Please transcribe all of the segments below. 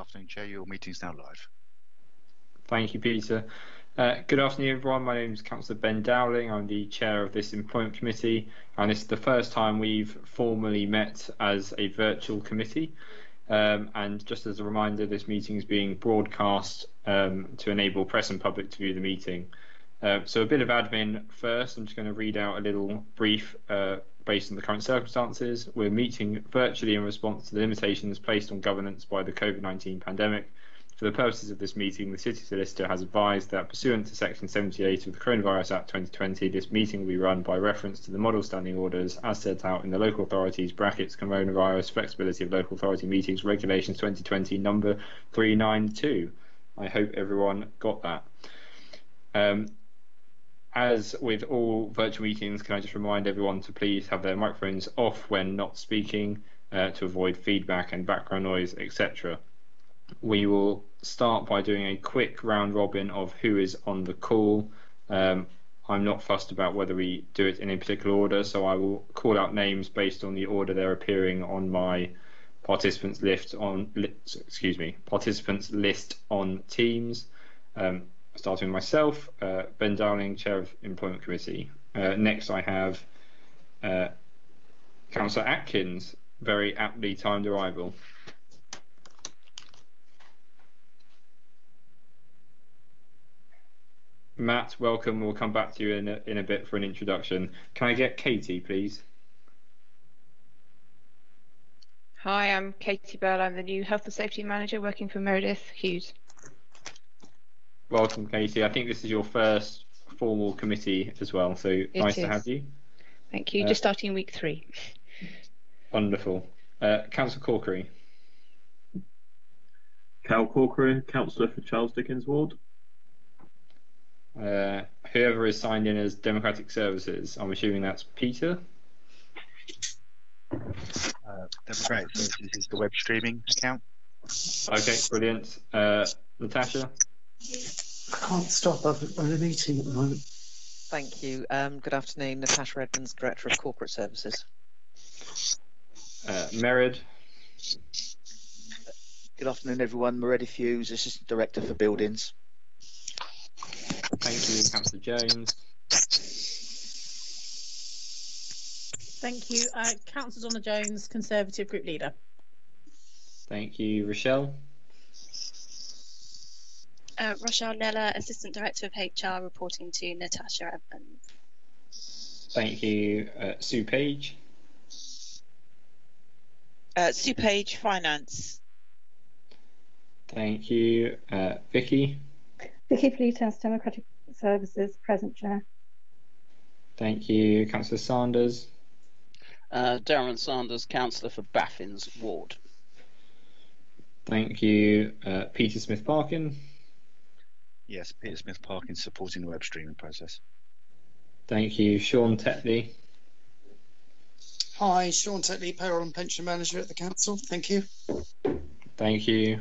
afternoon, Chair. Your meeting's now live. Thank you, Peter. Good afternoon, everyone. My name is Councillor Ben Dowling. I'm the chair of this Employment Committee, and it's the first time we've formally met as a virtual committee. And just as a reminder, this meeting is being broadcast to enable press and public to view the meeting. So a bit of admin first. I'm just going to read out a little brief based on the current circumstances. We're meeting virtually in response to the limitations placed on governance by the COVID-19 pandemic. For the purposes of this meeting, the City Solicitor has advised that pursuant to Section 78 of the Coronavirus Act 2020, this meeting will be run by reference to the model standing orders as set out in the Local Authorities Coronavirus Flexibility of Local Authority Meetings Regulations 2020 number 392. I hope everyone got that. As with all virtual meetings, can I just remind everyone to please have their microphones off when not speaking to avoid feedback and background noise, etc. We will start by doing a quick round robin of who is on the call. I'm not fussed about whether we do it in a particular order, so I will call out names based on the order they're appearing on my participants list on Teams. Starting with myself, Ben Dowling, Chair of Employment Committee. Next I have Councillor Atkins, very aptly timed arrival. Matt, welcome. We'll come back to you in a bit for an introduction. Can I get Katie, please? Hi, I'm Katie Bell. I'm the new Health and Safety Manager working for Meredith Hughes. Welcome, Katie. I think this is your first formal committee as well, so nice to have you. Thank you. Just starting week 3. Wonderful. Councillor Corkery. Cal Corkery, Councillor for Charles Dickens Ward. Whoever is signed in as Democratic Services, I'm assuming that's Peter. Democratic Services is the web streaming account. Okay, brilliant. Natasha. I can't stop. I'm in a meeting at the moment. Thank you. Good afternoon, Natasha Edmonds, Director of Corporate Services. Mered. Good afternoon, everyone. Meredith Hughes, Assistant Director for Buildings. Thank you, Councillor Jones. Thank you. Councillor Donna Jones, Conservative Group Leader. Thank you, Rochelle. Rochelle Nella, Assistant Director of HR, reporting to Natasha Evans. Thank you, Sue Page. Sue Page, Finance. Thank you, Vicky. Vicky Fleethouse, Democratic Services, present Chair. Thank you, Councillor Sanders. Darren Sanders, Councillor for Baffins Ward. Thank you, Peter Smith-Parkin. Yes, Peter Smith-Parkin supporting the web streaming process. Thank you, Sean Tetley. Hi, Sean Tetley, Payroll and Pension Manager at the Council. Thank you. Thank you,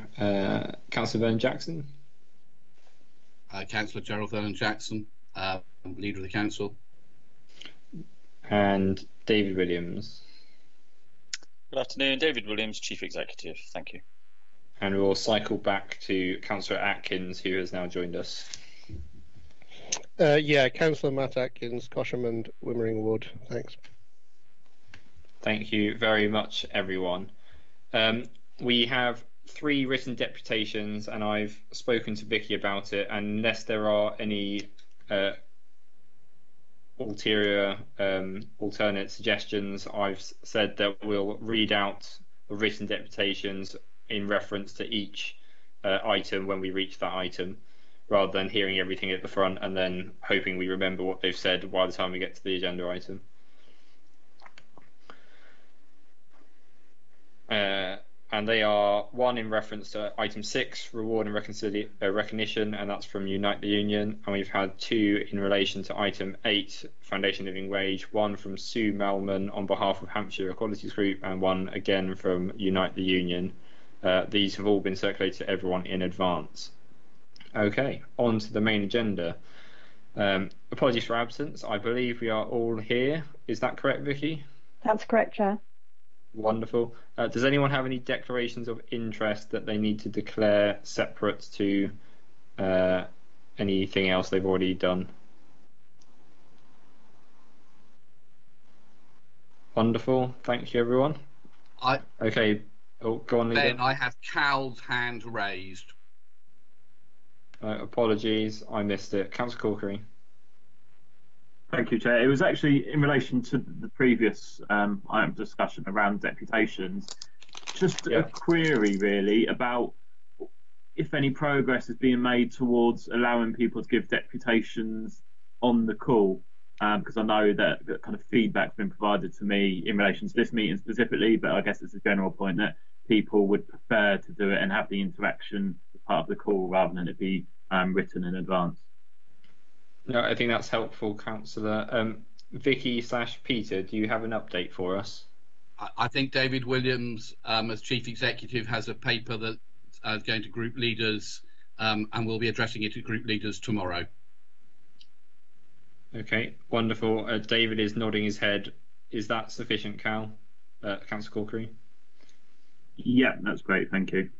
Councillor Vernon Jackson. Councillor Gerald Vernon Jackson, Leader of the Council. And David Williams. Good afternoon, David Williams, Chief Executive. Thank you. And we'll cycle back to Councillor Atkins, who has now joined us. Yeah, Councillor Matt Atkins, Cosham and Wimmering Ward. Thanks. Thank you very much, everyone. We have 3 written deputations, and I've spoken to Vicky about it. And unless there are any alternate suggestions, I've said that we'll read out the written deputations in reference to each item when we reach that item, rather than hearing everything at the front and then hoping we remember what they've said by the time we get to the agenda item. And they are 1 in reference to item 6, reward and recognition, and that's from Unite the Union. And we've had 2 in relation to item 8, foundation living wage, 1 from Sue Melman on behalf of Hampshire Equalities Group, and 1 again from Unite the Union. These have all been circulated to everyone in advance. Okay, on to the main agenda. Apologies for absence. I believe we are all here. Is that correct, Vicky? That's correct, Chair. Wonderful. Does anyone have any declarations of interest that they need to declare separate to anything else they've already done? Wonderful. Thank you, everyone. Okay. Oh, go on, Leader. Ben, I have Cal's hand raised. Apologies, I missed it. Councillor Corkery. Thank you, Chair. It was actually in relation to the previous item of discussion around deputations. Just a query, really, about if any progress is being made towards allowing people to give deputations on the call, because I know that kind of feedback's been provided to me in relation to this meeting specifically, but I guess it's a general point that people would prefer to do it and have the interaction as part of the call rather than it be written in advance. No, I think that's helpful, Councillor. Vicky/Peter, do you have an update for us? I think David Williams, as Chief Executive, has a paper that is going to group leaders and we'll be addressing it to group leaders tomorrow. Okay, wonderful. David is nodding his head. Is that sufficient, Cal? Councillor Corkery? Yeah, that's great. Thank you.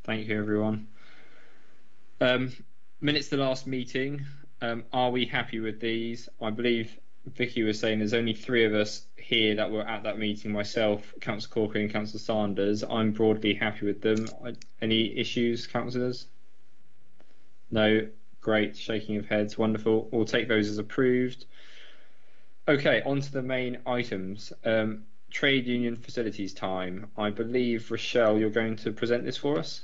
Thank you, everyone. Minutes of the last meeting. Are we happy with these? I believe Vicky was saying there's only 3 of us here that were at that meeting, myself, Councillor Corkery and Councillor Sanders. I'm broadly happy with them. Any issues, councillors? No? Great. Shaking of heads. Wonderful. We'll take those as approved. Okay, on to the main items. Trade union facilities time. I believe, Rochelle, you're going to present this for us?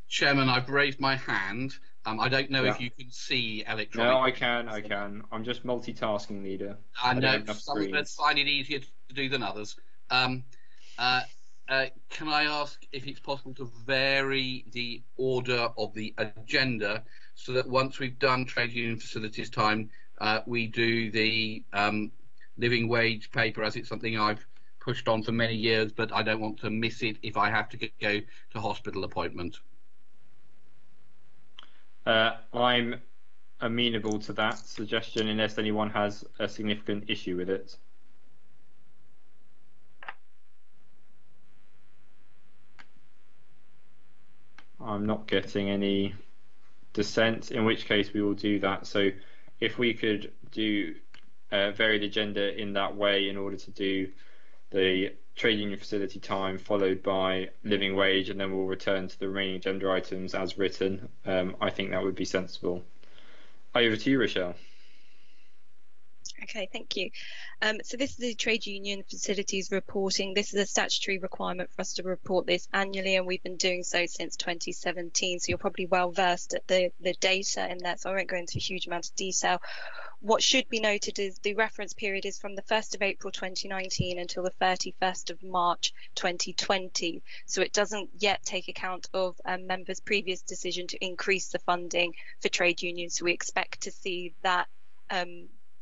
Chairman, I've raised my hand. I don't know if you can see electronically. No, I can. I'm just multitasking, Leader. I know some of us find it easier to do than others. Can I ask if it's possible to vary the order of the agenda so that once we've done trade union facilities time, we do the living wage paper, as it's something I've pushed on for many years, but I don't want to miss it if I have to go to hospital appointment. I'm amenable to that suggestion unless anyone has a significant issue with it. I'm not getting any dissent, in which case we will do that. So if we could do varied agenda in that way in order to do the trade union facility time followed by living wage, and then we'll return to the remaining agenda items as written. I think that would be sensible. Over to you, Rochelle. Okay, thank you. So this is the trade union facilities reporting. This is a statutory requirement for us to report this annually, and we've been doing so since 2017. So you're probably well versed at the data in that, so I won't go into a huge amount of detail. What should be noted is the reference period is from the 1st of April 2019 until the 31st of March 2020. So it doesn't yet take account of members' previous decision to increase the funding for trade unions. So we expect to see that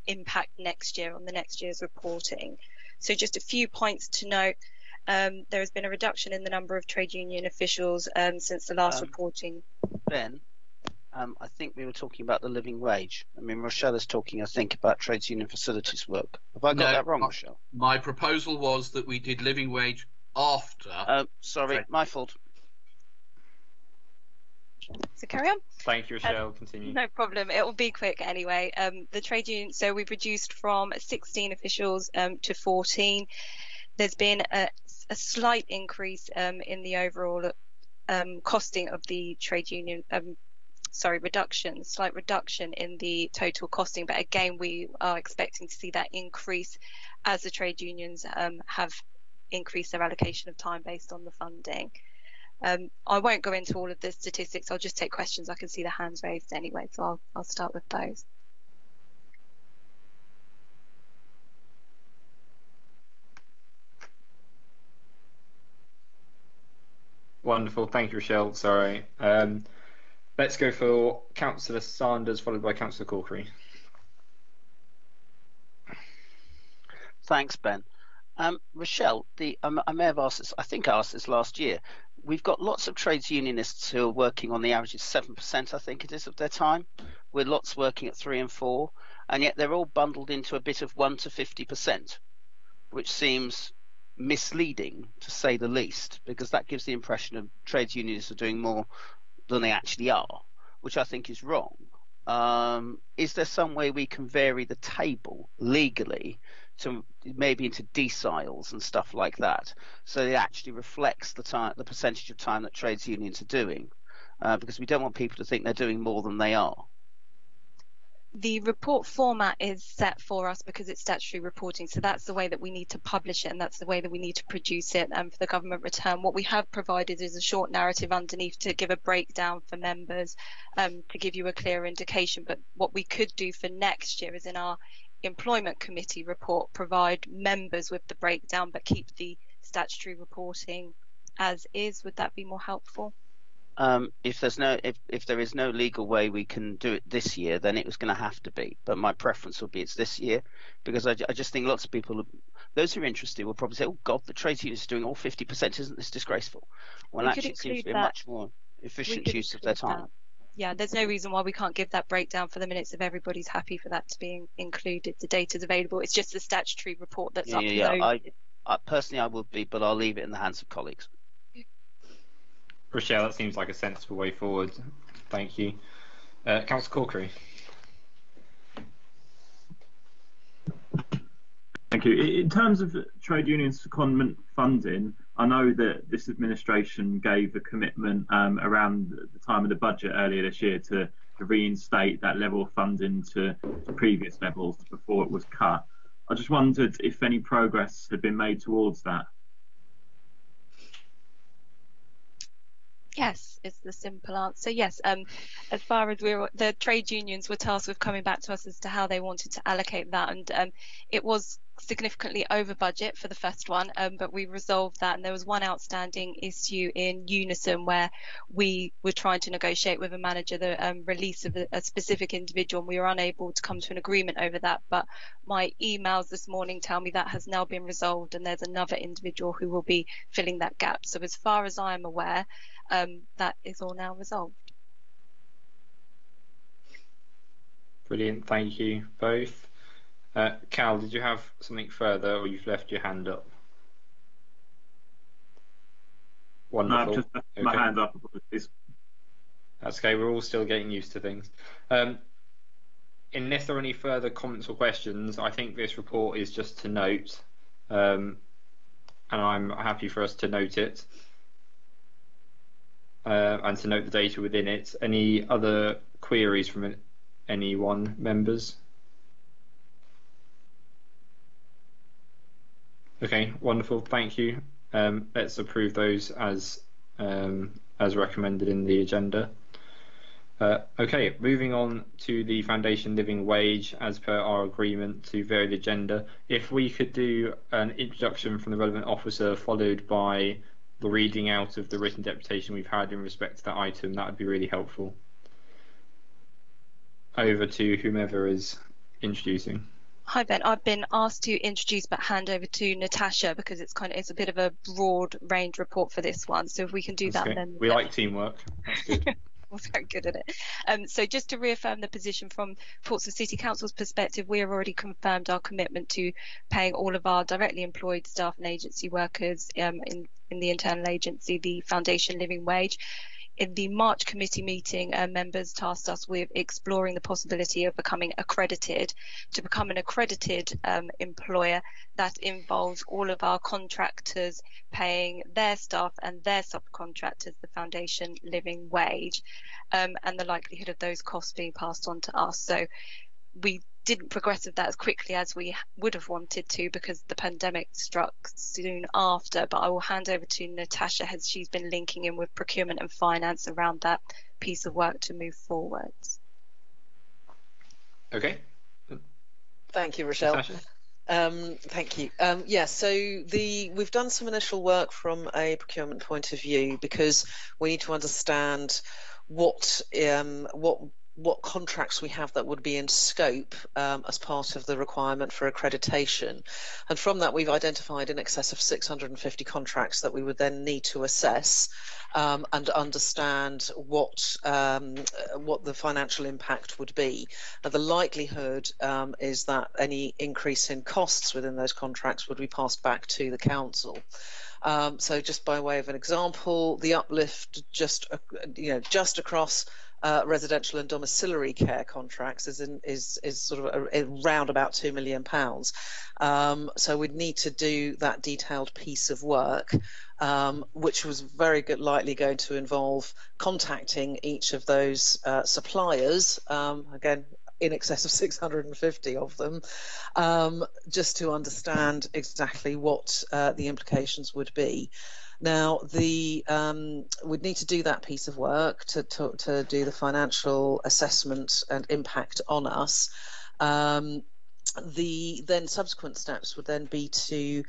impact next year on the next year's reporting. So just a few points to note. There has been a reduction in the number of trade union officials since the last reporting. Ben, I think we were talking about the living wage. I mean, Rochelle is talking, I think, about trade union facilities work. Have I got that wrong, Rochelle? My proposal was that we did living wage after. Sorry, my fault. So carry on. Thank you, Rochelle. Continue. No problem. It will be quick anyway. The trade union, so we've reduced from 16 officials to 14. There's been a slight increase in the overall costing of the trade union. Slight reduction in the total costing. But again, we are expecting to see that increase as the trade unions have increased their allocation of time based on the funding. I won't go into all of the statistics. I'll just take questions. I can see the hands raised anyway, so I'll start with those. Wonderful. Thank you, Rochelle. Sorry. Let's go for Councillor Sanders, followed by Councillor Corkery. Thanks, Ben. Rochelle, I may have asked this, I think I asked this last year. We've got lots of trades unionists who are working on the average of 7%, I think it is, of their time, with lots working at 3 and 4, and yet they're all bundled into a bit of 1 to 50%, which seems misleading, to say the least, because that gives the impression of trades unionists are doing more than they actually are, which I think is wrong. Is there some way we can vary the table legally to maybe into deciles and stuff like that, so it actually reflects the percentage of time that trades unions are doing, because we don't want people to think they're doing more than they are. The report format is set for us because it's statutory reporting, so that's the way that we need to publish it, and that's the way that we need to produce it for the government return. What we have provided is a short narrative underneath to give a breakdown for members, to give you a clear indication. But what we could do for next year is in our employment committee report provide members with the breakdown but keep the statutory reporting as is. Would that be more helpful? If there is no legal way we can do it this year, then it was going to have to be. But my preference would be it's this year, because I just think lots of people, those who are interested, will probably say, "Oh God, the trades unions are doing all 50%. Isn't this disgraceful?" When actually it seems to be a much more efficient use of their time. Yeah, there's no reason why we can't give that breakdown for the minutes if everybody's happy for that to be included. The data's available. It's just the statutory report that's uploaded. I personally, I would be, but I'll leave it in the hands of colleagues. Rochelle, that seems like a sensible way forward. Thank you. Councillor Corkery. Thank you. In terms of trade union secondment funding, I know that this administration gave a commitment around the time of the budget earlier this year to reinstate that level of funding to previous levels before it was cut. I just wondered if any progress had been made towards that. Yes, is the simple answer. Yes, as far as the trade unions were tasked with coming back to us as to how they wanted to allocate that, and it was significantly over budget for the first one, but we resolved that, and there was one outstanding issue in Unison where we were trying to negotiate with a manager the release of a specific individual, and we were unable to come to an agreement over that. But my emails this morning tell me that has now been resolved, and there's another individual who will be filling that gap. So as far as I am aware, that is all now resolved. Brilliant, thank you both. Cal, did you have something further, or you've left your hand up? Wonderful. No, I've just left my hand up. Apologies. That's okay, we're all still getting used to things. Unless there are any further comments or questions, I think this report is just to note, and I'm happy for us to note it. And to note the data within it. Any other queries from anyone, members? Okay, wonderful, thank you. Let's approve those as recommended in the agenda. Okay, moving on to the foundation living wage as per our agreement to vary the agenda. If we could do an introduction from the relevant officer followed by the reading out of the written deputation we've had in respect to that item, that would be really helpful. Over to whomever is introducing. Hi Ben, I've been asked to introduce but hand over to Natasha because it's a bit of a broad range report for this one. So if we can do that, then we like teamwork. That's good. We're very good at it. So just to reaffirm the position from Portsmouth City Council's perspective, we have already confirmed our commitment to paying all of our directly employed staff and agency workers in the internal agency the foundation living wage. In the March committee meeting, members tasked us with exploring the possibility of becoming accredited. To become an accredited employer, that involves all of our contractors paying their staff and their subcontractors the foundation living wage, and the likelihood of those costs being passed on to us. So we didn't progress with that as quickly as we would have wanted to because the pandemic struck soon after, but I will hand over to Natasha as she's been linking in with procurement and finance around that piece of work to move forwards. Okay. Thank you, Rochelle. Thank you. Yeah, so we've done some initial work from a procurement point of view because we need to understand what what contracts we have that would be in scope as part of the requirement for accreditation. And from that, we've identified in excess of 650 contracts that we would then need to assess and understand what the financial impact would be. Now, the likelihood is that any increase in costs within those contracts would be passed back to the council. So just by way of an example, the uplift just across residential and domiciliary care contracts is sort of around about £2 million. So we'd need to do that detailed piece of work, which was likely going to involve contacting each of those suppliers, again, in excess of 650 of them, just to understand exactly what the implications would be. Now, we'd need to do that piece of work to do the financial assessment and impact on us. The then subsequent steps would then be to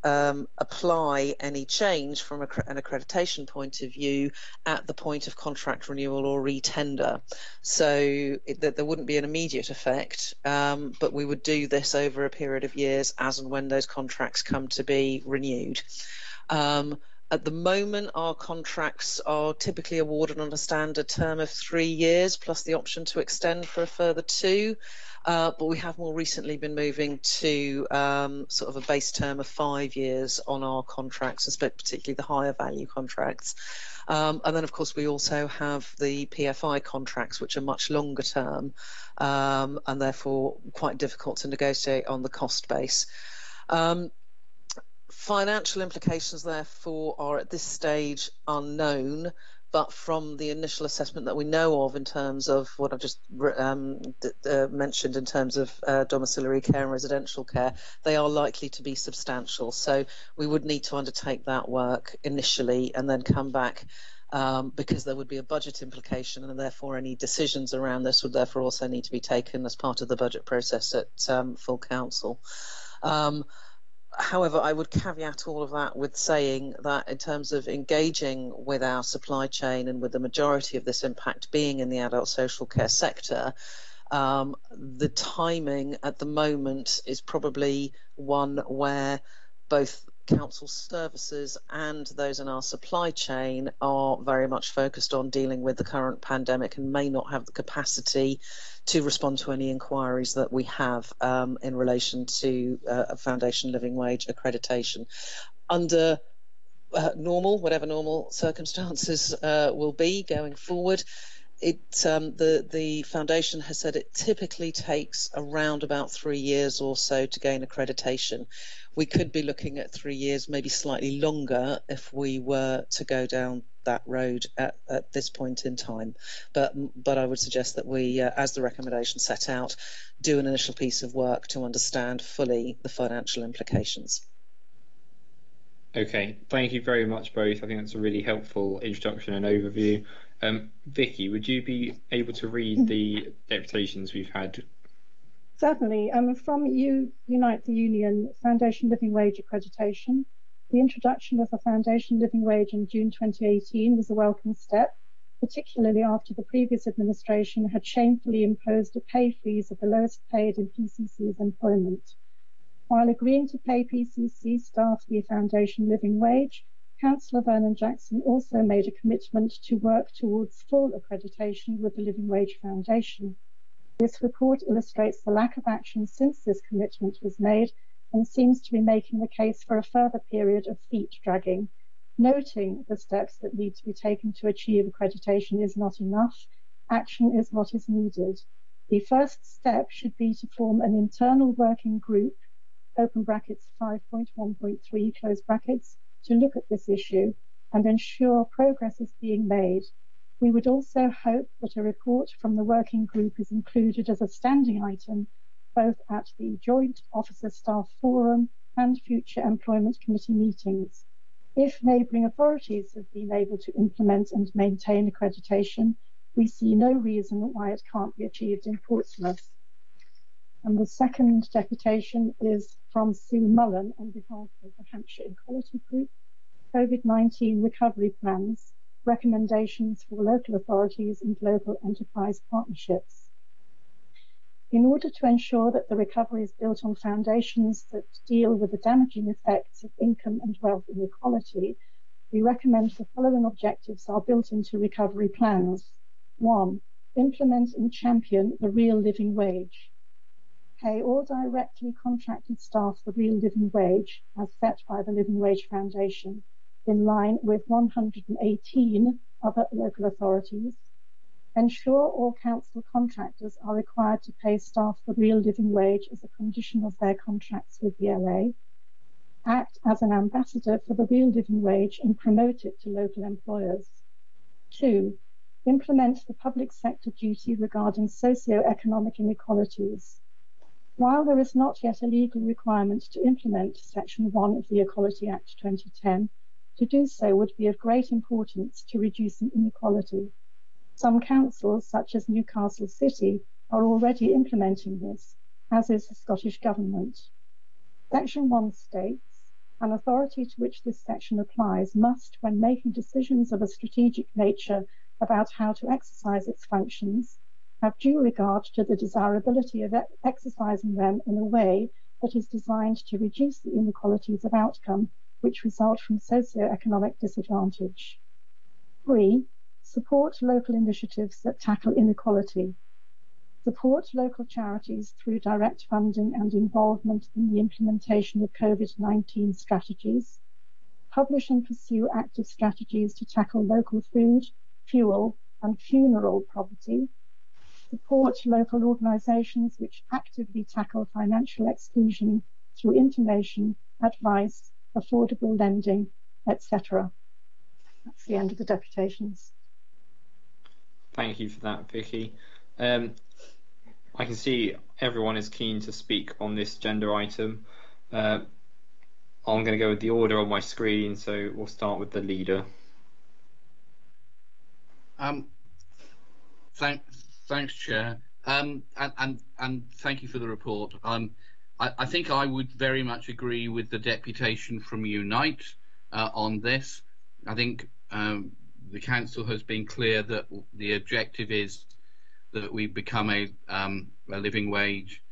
apply any change from an accreditation point of view at the point of contract renewal or retender. So there wouldn't be an immediate effect, but we would do this over a period of years as and when those contracts come to be renewed. At the moment, our contracts are typically awarded on a standard term of 3 years, plus the option to extend for a further 2. But we have more recently been moving to sort of a base term of 5 years on our contracts, particularly the higher value contracts. And then, of course, we also have the PFI contracts, which are much longer term and therefore quite difficult to negotiate on the cost base. Financial implications, therefore, are at this stage unknown, but from the initial assessment that we know of in terms of what I've just mentioned in terms of domiciliary care and residential care, they are likely to be substantial. So we would need to undertake that work initially and then come back because there would be a budget implication, and therefore any decisions around this would therefore also need to be taken as part of the budget process at full council. However, I would caveat all of that with saying that in terms of engaging with our supply chain and with the majority of this impact being in the adult social care sector, the timing at the moment is probably one where both council services and those in our supply chain are very much focused on dealing with the current pandemic and may not have the capacity to respond to any inquiries that we have in relation to foundation living wage accreditation. Under whatever normal circumstances will be going forward, the foundation has said it typically takes around about 3 years or so to gain accreditation. We could be looking at 3 years, maybe slightly longer, if we were to go down that road at this point in time. But I would suggest that we, as the recommendation set out, do an initial piece of work to understand fully the financial implications. Okay, thank you very much both. I think that's a really helpful introduction and overview. Vicky, would you be able to read the deputations we've had? Certainly. From Unite the Union Foundation Living Wage Accreditation, the introduction of the Foundation Living Wage in June 2018 was a welcome step, particularly after the previous administration had shamefully imposed a pay freeze of the lowest paid in PCC's employment. While agreeing to pay PCC staff the Foundation Living Wage, Councillor Vernon Jackson also made a commitment to work towards full accreditation with the Living Wage Foundation. This report illustrates the lack of action since this commitment was made and seems to be making the case for a further period of feet dragging. Noting the steps that need to be taken to achieve accreditation is not enough. Action is what is needed. The first step should be to form an internal working group, open brackets 5.1.3, close brackets, to look at this issue and ensure progress is being made. We would also hope that a report from the working group is included as a standing item both at the Joint Officer Staff Forum and future Employment Committee meetings. If neighbouring authorities have been able to implement and maintain accreditation, we see no reason why it can't be achieved in Portsmouth. And the second deputation is from Sue Mullen on behalf of the Hampshire Equality Group, COVID-19 recovery plans. recommendations for local authorities and local enterprise partnerships. In order to ensure that the recovery is built on foundations that deal with the damaging effects of income and wealth inequality, we recommend the following objectives are built into recovery plans. 1. Implement and champion the real living wage. Pay all directly contracted staff the real living wage as set by the Living Wage Foundation, in line with 118 other local authorities. Ensure all council contractors are required to pay staff the real living wage as a condition of their contracts with the LA. Act as an ambassador for the real living wage and promote it to local employers. 2. Implement the public sector duty regarding socio-economic inequalities. While there is not yet a legal requirement to implement Section 1 of the Equality Act 2010, to do so would be of great importance to reducing inequality. Some councils, such as Newcastle City, are already implementing this, as is the Scottish Government. Section 1 states, an authority to which this section applies must, when making decisions of a strategic nature about how to exercise its functions, have due regard to the desirability of exercising them in a way that is designed to reduce the inequalities of outcome which result from socio-economic disadvantage. 3. Support local initiatives that tackle inequality. Support local charities through direct funding and involvement in the implementation of COVID-19 strategies. Publish and pursue active strategies to tackle local food, fuel, and funeral poverty. Support local organisations which actively tackle financial exclusion through information, advice, affordable lending, etc. That's the end of the deputations. Thank you for that, Vicky. I can see everyone is keen to speak on this agenda item. I'm going to go with the order on my screen, so we'll start with the leader. Thanks, Chair, and thank you for the report. I think I would very much agree with the deputation from Unite on this. I think the council has been clear that the objective is that we become a living wage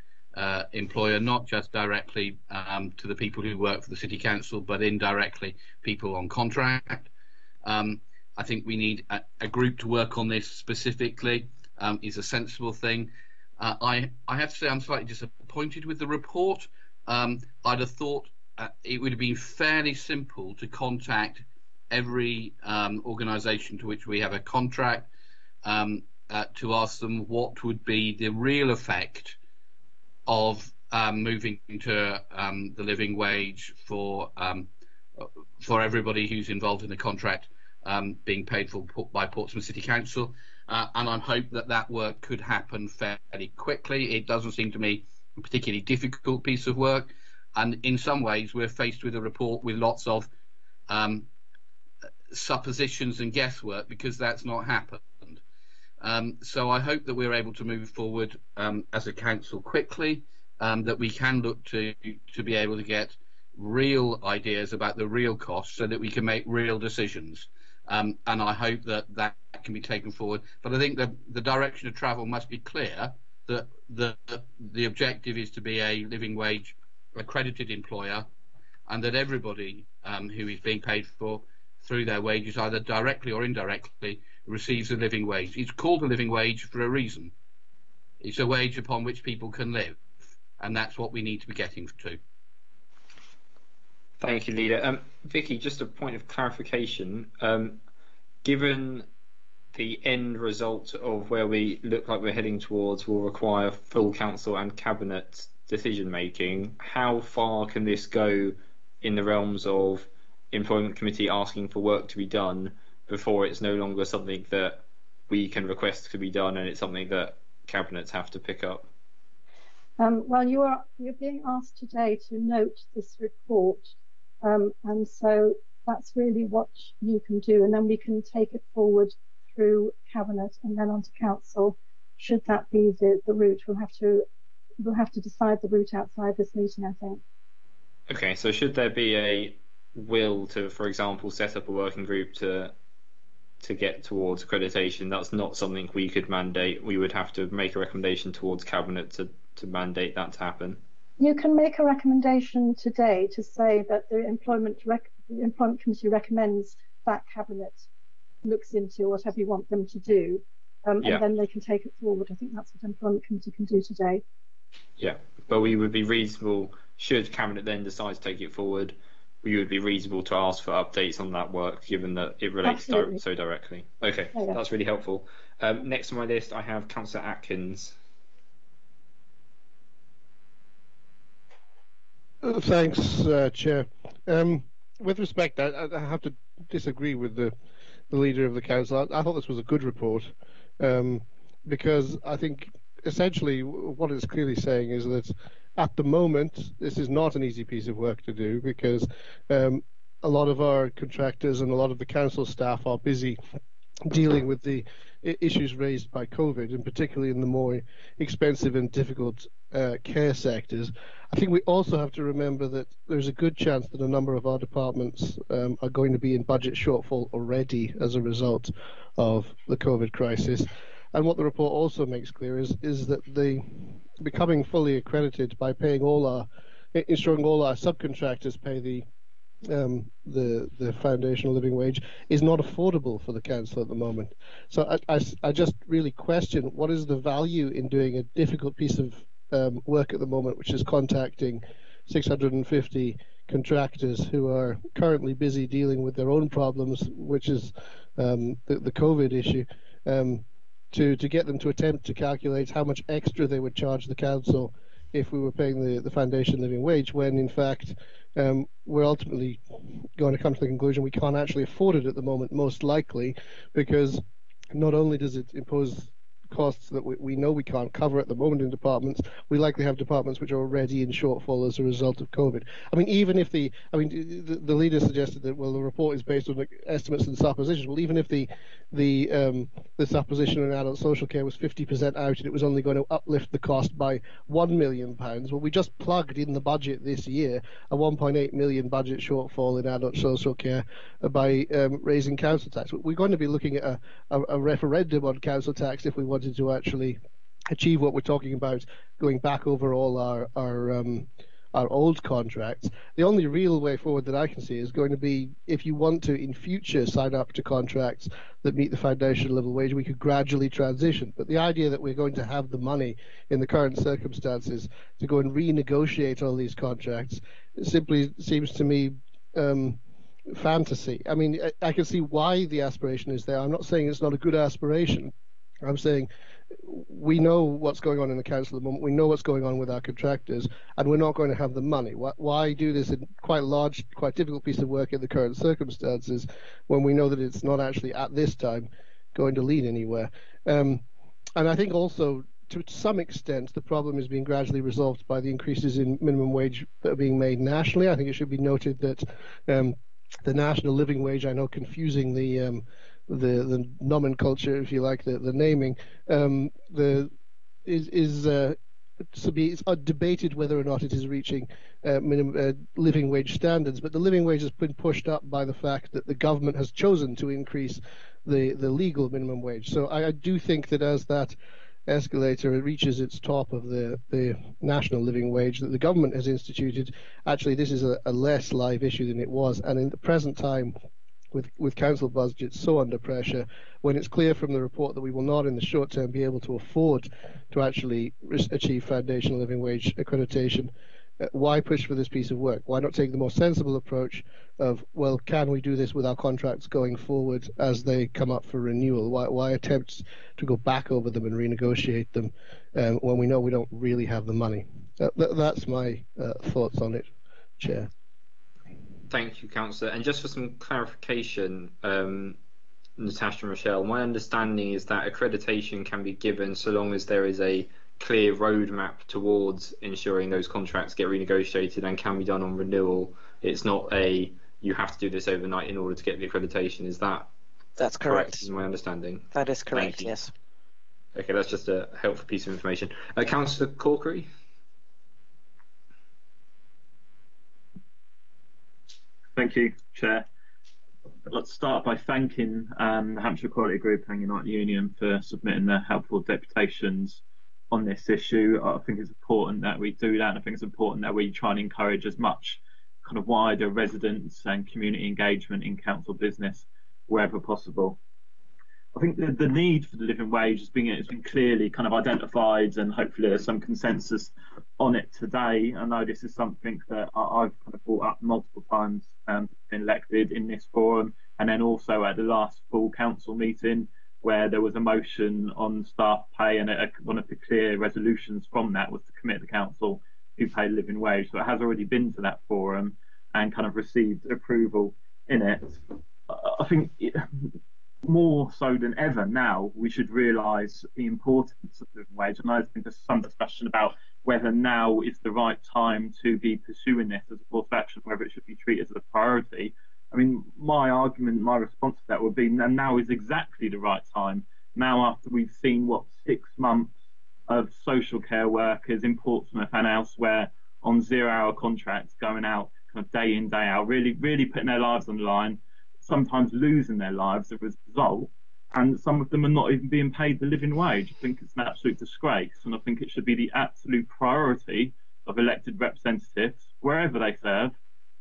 employer, not just directly to the people who work for the City Council, but indirectly people on contract. I think we need a group to work on this specifically, is a sensible thing. I have to say I'm slightly disappointed with the report. I'd have thought it would have been fairly simple to contact every organisation to which we have a contract to ask them what would be the real effect of moving to the living wage for everybody who's involved in the contract being paid for by Portsmouth City Council, and I hope that that work could happen fairly quickly. It doesn't seem to me a particularly difficult piece of work, and in some ways we're faced with a report with lots of suppositions and guesswork because that's not happened. So I hope that we're able to move forward as a council quickly, that we can look to be able to get real ideas about the real costs so that we can make real decisions. And I hope that that can be taken forward. But I think that the direction of travel must be clear, that the objective is to be a living wage accredited employer, and that everybody who is being paid for through their wages, either directly or indirectly, receives a living wage. It's called a living wage for a reason. It's a wage upon which people can live, and that's what we need to be getting to. Thank you, Leader. Vicky, just a point of clarification. Given the end result of where we look like we're heading towards will require full council and cabinet decision making, how far can this go in the realms of employment committee asking for work to be done before it's no longer something that we can request to be done and it's something that cabinets have to pick up? Well, you're being asked today to note this report, and so that's really what you can do, and then we can take it forward through cabinet and then onto council. Should that be the route, we'll have to decide the route outside this meeting, I think. Okay, so should there be a will to, for example, set up a working group to to get towards accreditation. That's not something we could mandate. We would have to make a recommendation towards Cabinet to mandate that to happen. You can make a recommendation today to say that the Employment Committee recommends that Cabinet looks into whatever you want them to do, and then they can take it forward. I think that's what Employment Committee can do today. Yeah, but we would be reasonable, should Cabinet then decide to take it forward, we would be reasonable to ask for updates on that work, given that it relates so directly. Okay, that's really helpful. Next on my list, I have Councillor Atkins. Thanks, Chair. With respect, I have to disagree with the Leader of the Council. I thought this was a good report, because I think essentially what it's clearly saying is that at the moment this is not an easy piece of work to do, because a lot of our contractors and a lot of the council staff are busy dealing with the issues raised by COVID, and particularly in the more expensive and difficult care sectors. I think we also have to remember that there's a good chance that a number of our departments are going to be in budget shortfall already as a result of the COVID crisis. And what the report also makes clear is that the becoming fully accredited by paying ensuring all our subcontractors pay the foundational living wage is not affordable for the council at the moment. So I just really question what is the value in doing a difficult piece of work at the moment, which is contacting 650 contractors who are currently busy dealing with their own problems, which is the COVID issue, to get them to attempt to calculate how much extra they would charge the council if we were paying the foundation living wage, when in fact we're ultimately going to come to the conclusion we can't actually afford it at the moment, most likely, because not only does it impose costs that we know we can't cover at the moment in departments, we likely have departments which are already in shortfall as a result of COVID. I mean, even if the leader suggested that, well, the report is based on estimates and suppositions. Well, even if the supposition in adult social care was 50% out and it was only going to uplift the cost by £1 million, well, we just plugged in the budget this year a 1.8 million budget shortfall in adult social care by raising council tax. We're going to be looking at a referendum on council tax if we wanted to actually achieve what we're talking about, going back over all our old contracts. The only real way forward that I can see is going to be, if you want to in future sign up to contracts that meet the foundation level wage, we could gradually transition. But the idea that we're going to have the money in the current circumstances to go and renegotiate all these contracts simply seems to me fantasy. I mean, I can see why the aspiration is there. I'm not saying it's not a good aspiration. I'm saying we know what's going on in the council at the moment. We know what's going on with our contractors, and we're not going to have the money. Why do this in quite large, quite difficult piece of work in the current circumstances when we know that it's not actually at this time going to lead anywhere? And I think also, to some extent, the problem is being gradually resolved by the increases in minimum wage that are being made nationally. I think it should be noted that the national living wage, I know confusing the nomenclature, if you like, the naming, it's debated whether or not it is reaching minimum living wage standards. But the living wage has been pushed up by the fact that the government has chosen to increase the legal minimum wage. So I do think that as that escalator reaches its top of the national living wage that the government has instituted, actually this is a less live issue than it was. And in the present time, with council budgets so under pressure, when it's clear from the report that we will not in the short term be able to afford to actually achieve foundational living wage accreditation, why push for this piece of work? Why not take the more sensible approach of, well, can we do this with our contracts going forward as they come up for renewal? Why attempt to go back over them and renegotiate them when we know we don't really have the money? That's my thoughts on it, Chair. Thank you, Councillor. And just for some clarification, Natasha and Rochelle, my understanding is that accreditation can be given so long as there is a clear roadmap towards ensuring those contracts get renegotiated and can be done on renewal. It's not you have to do this overnight in order to get the accreditation. Is that's correct? In my understanding. That is correct, yes. Okay, that's just a helpful piece of information. Councillor Corkery? Thank you, Chair. Let's start by thanking the Hampshire Equality Group and United Union for submitting their helpful deputations on this issue. I think it's important that we do that, and I think it's important that we try and encourage as much kind of wider residents and community engagement in council business wherever possible. I think the need for the living wage has been clearly kind of identified, and hopefully there's some consensus on it today. I know this is something that I've kind of brought up multiple times, been elected in this forum, and then also at the last full council meeting where there was a motion on staff pay, and one of the clear resolutions from that was to commit the council to pay living wage. So it has already been to that forum and kind of received approval in it. I think more so than ever now, we should realise the importance of living wage. And I think there's some discussion about whether now is the right time to be pursuing this as a course of action, whether it should be treated as a priority. I mean, my argument, my response to that would be now is exactly the right time. Now, after we've seen, 6 months of social care workers in Portsmouth and elsewhere on 0-hour contracts, going out kind of day in, day out, really putting their lives on the line, sometimes losing their lives as a result, and some of them are not even being paid the living wage. I think it's an absolute disgrace, and I think it should be the absolute priority of elected representatives, wherever they serve,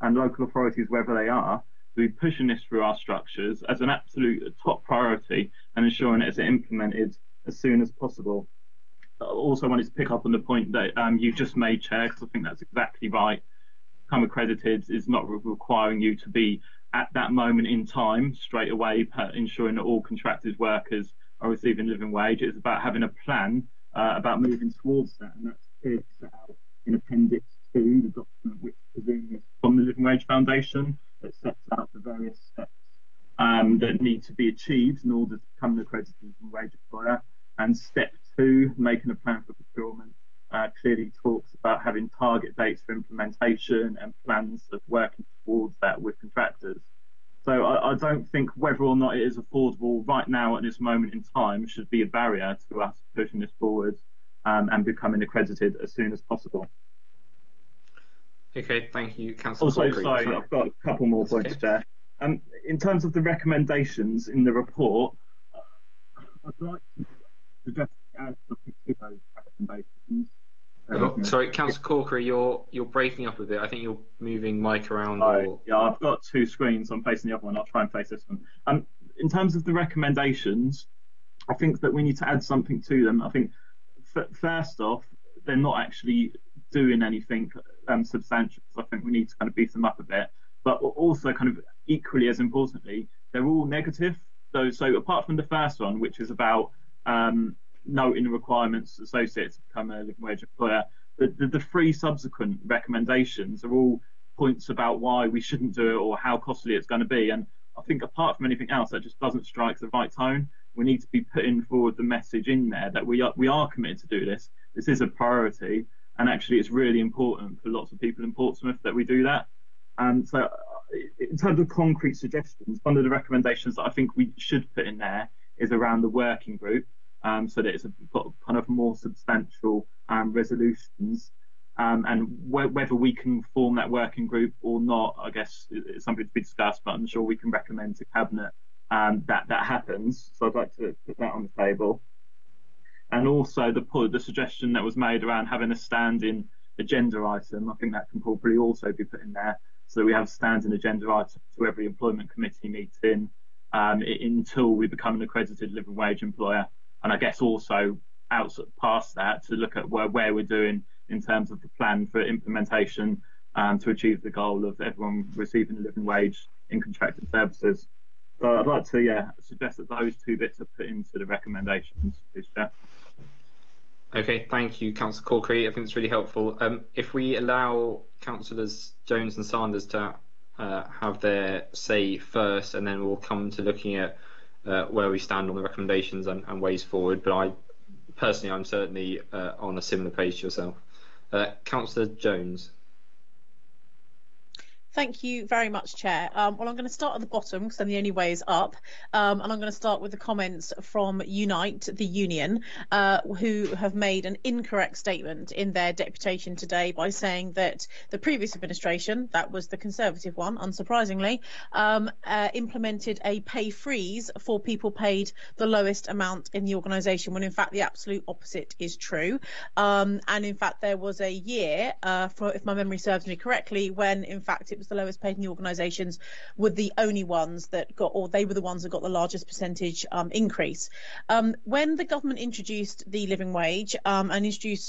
and local authorities, wherever they are, to be pushing this through our structures as an absolute top priority and ensuring it's implemented as soon as possible. I also wanted to pick up on the point that you just made, Chair, because I think that's exactly right. Become accredited is not requiring you to be at that moment in time straight away ensuring that all contracted workers are receiving living wage. It's about having a plan about moving towards that, and that's clearly set out in Appendix 2, the document which is from the Living Wage Foundation, that sets out the various steps that need to be achieved in order to become an accredited living wage employer. And step 2, making a plan for procurement, clearly talks about having target dates for implementation and plans of working towards that with contractors. So I don't think whether or not it is affordable right now at this moment in time should be a barrier to us pushing this forward and becoming accredited as soon as possible. Okay, thank you, Councillor. Also, sorry, I've got a couple more points there. In terms of the recommendations in the report, I'd like to suggest add something to those recommendations. Sorry, Councillor Corkery, you're breaking up a bit. I think you're moving mic around. Yeah, I've got 2 screens. I'm facing the other one. I'll try and face this one. In terms of the recommendations, I think that we need to add something to them. I think first off, they're not actually doing anything substantial. So I think we need to kind of beef them up a bit. But also, kind of equally as importantly, they're all negative. So apart from the first one, which is about noting the requirements associated to become a living wage employer, the 3 subsequent recommendations are all points about why we shouldn't do it or how costly it's going to be. And I think apart from anything else, that just doesn't strike the right tone. We need to be putting forward the message in there that we are committed to do this. This is a priority, and actually it's really important for lots of people in Portsmouth that we do that. And so in terms of concrete suggestions, one of the recommendations that I think we should put in there is around the working group, so that it's got kind of more substantial resolutions, and whether we can form that working group or not, I guess it's something to be discussed, but I'm sure we can recommend to Cabinet that happens. So I'd like to put that on the table. And also the suggestion that was made around having a standing agenda item, I think that can probably also be put in there. So we have a standing agenda item to every employment committee meeting until we become an accredited living wage employer. And I guess also past that to look at where we're doing in terms of the plan for implementation to achieve the goal of everyone receiving a living wage in contracted services. So I'd like to suggest that those 2 bits are put into the recommendations, please, Chair. Okay, thank you, Councillor Corkery. I think it's really helpful. If we allow Councillors Jones and Sanders to have their say first, and then we'll come to looking at where we stand on the recommendations and ways forward. But I'm certainly on a similar page to yourself. Councillor Jones. Thank you very much, Chair. Well, I'm going to start at the bottom because then the only way is up. And I'm going to start with the comments from Unite, the union, who have made an incorrect statement in their deputation today by saying that the previous administration, that was the Conservative one, unsurprisingly, implemented a pay freeze for people paid the lowest amount in the organisation, when in fact the absolute opposite is true. And in fact, there was a year, if my memory serves me correctly, when in fact it was the lowest paid in the organisations were the only ones that got, or they were the ones that got the largest percentage increase. When the government introduced the living wage and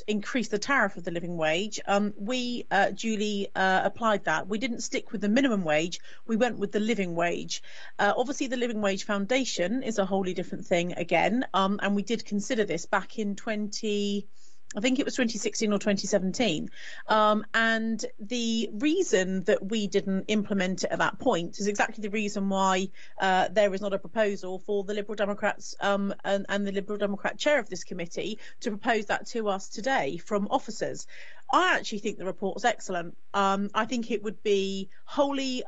increased the tariff of the living wage, we duly applied that. We didn't stick with the minimum wage, we went with the living wage. Obviously the Living Wage Foundation is a wholly different thing again, and we did consider this back in 2016 or 2017. And the reason that we didn't implement it at that point is exactly the reason why there is not a proposal for the Liberal Democrats and the Liberal Democrat chair of this committee to propose that to us today from officers. I actually think the report is excellent. I think it would be wholly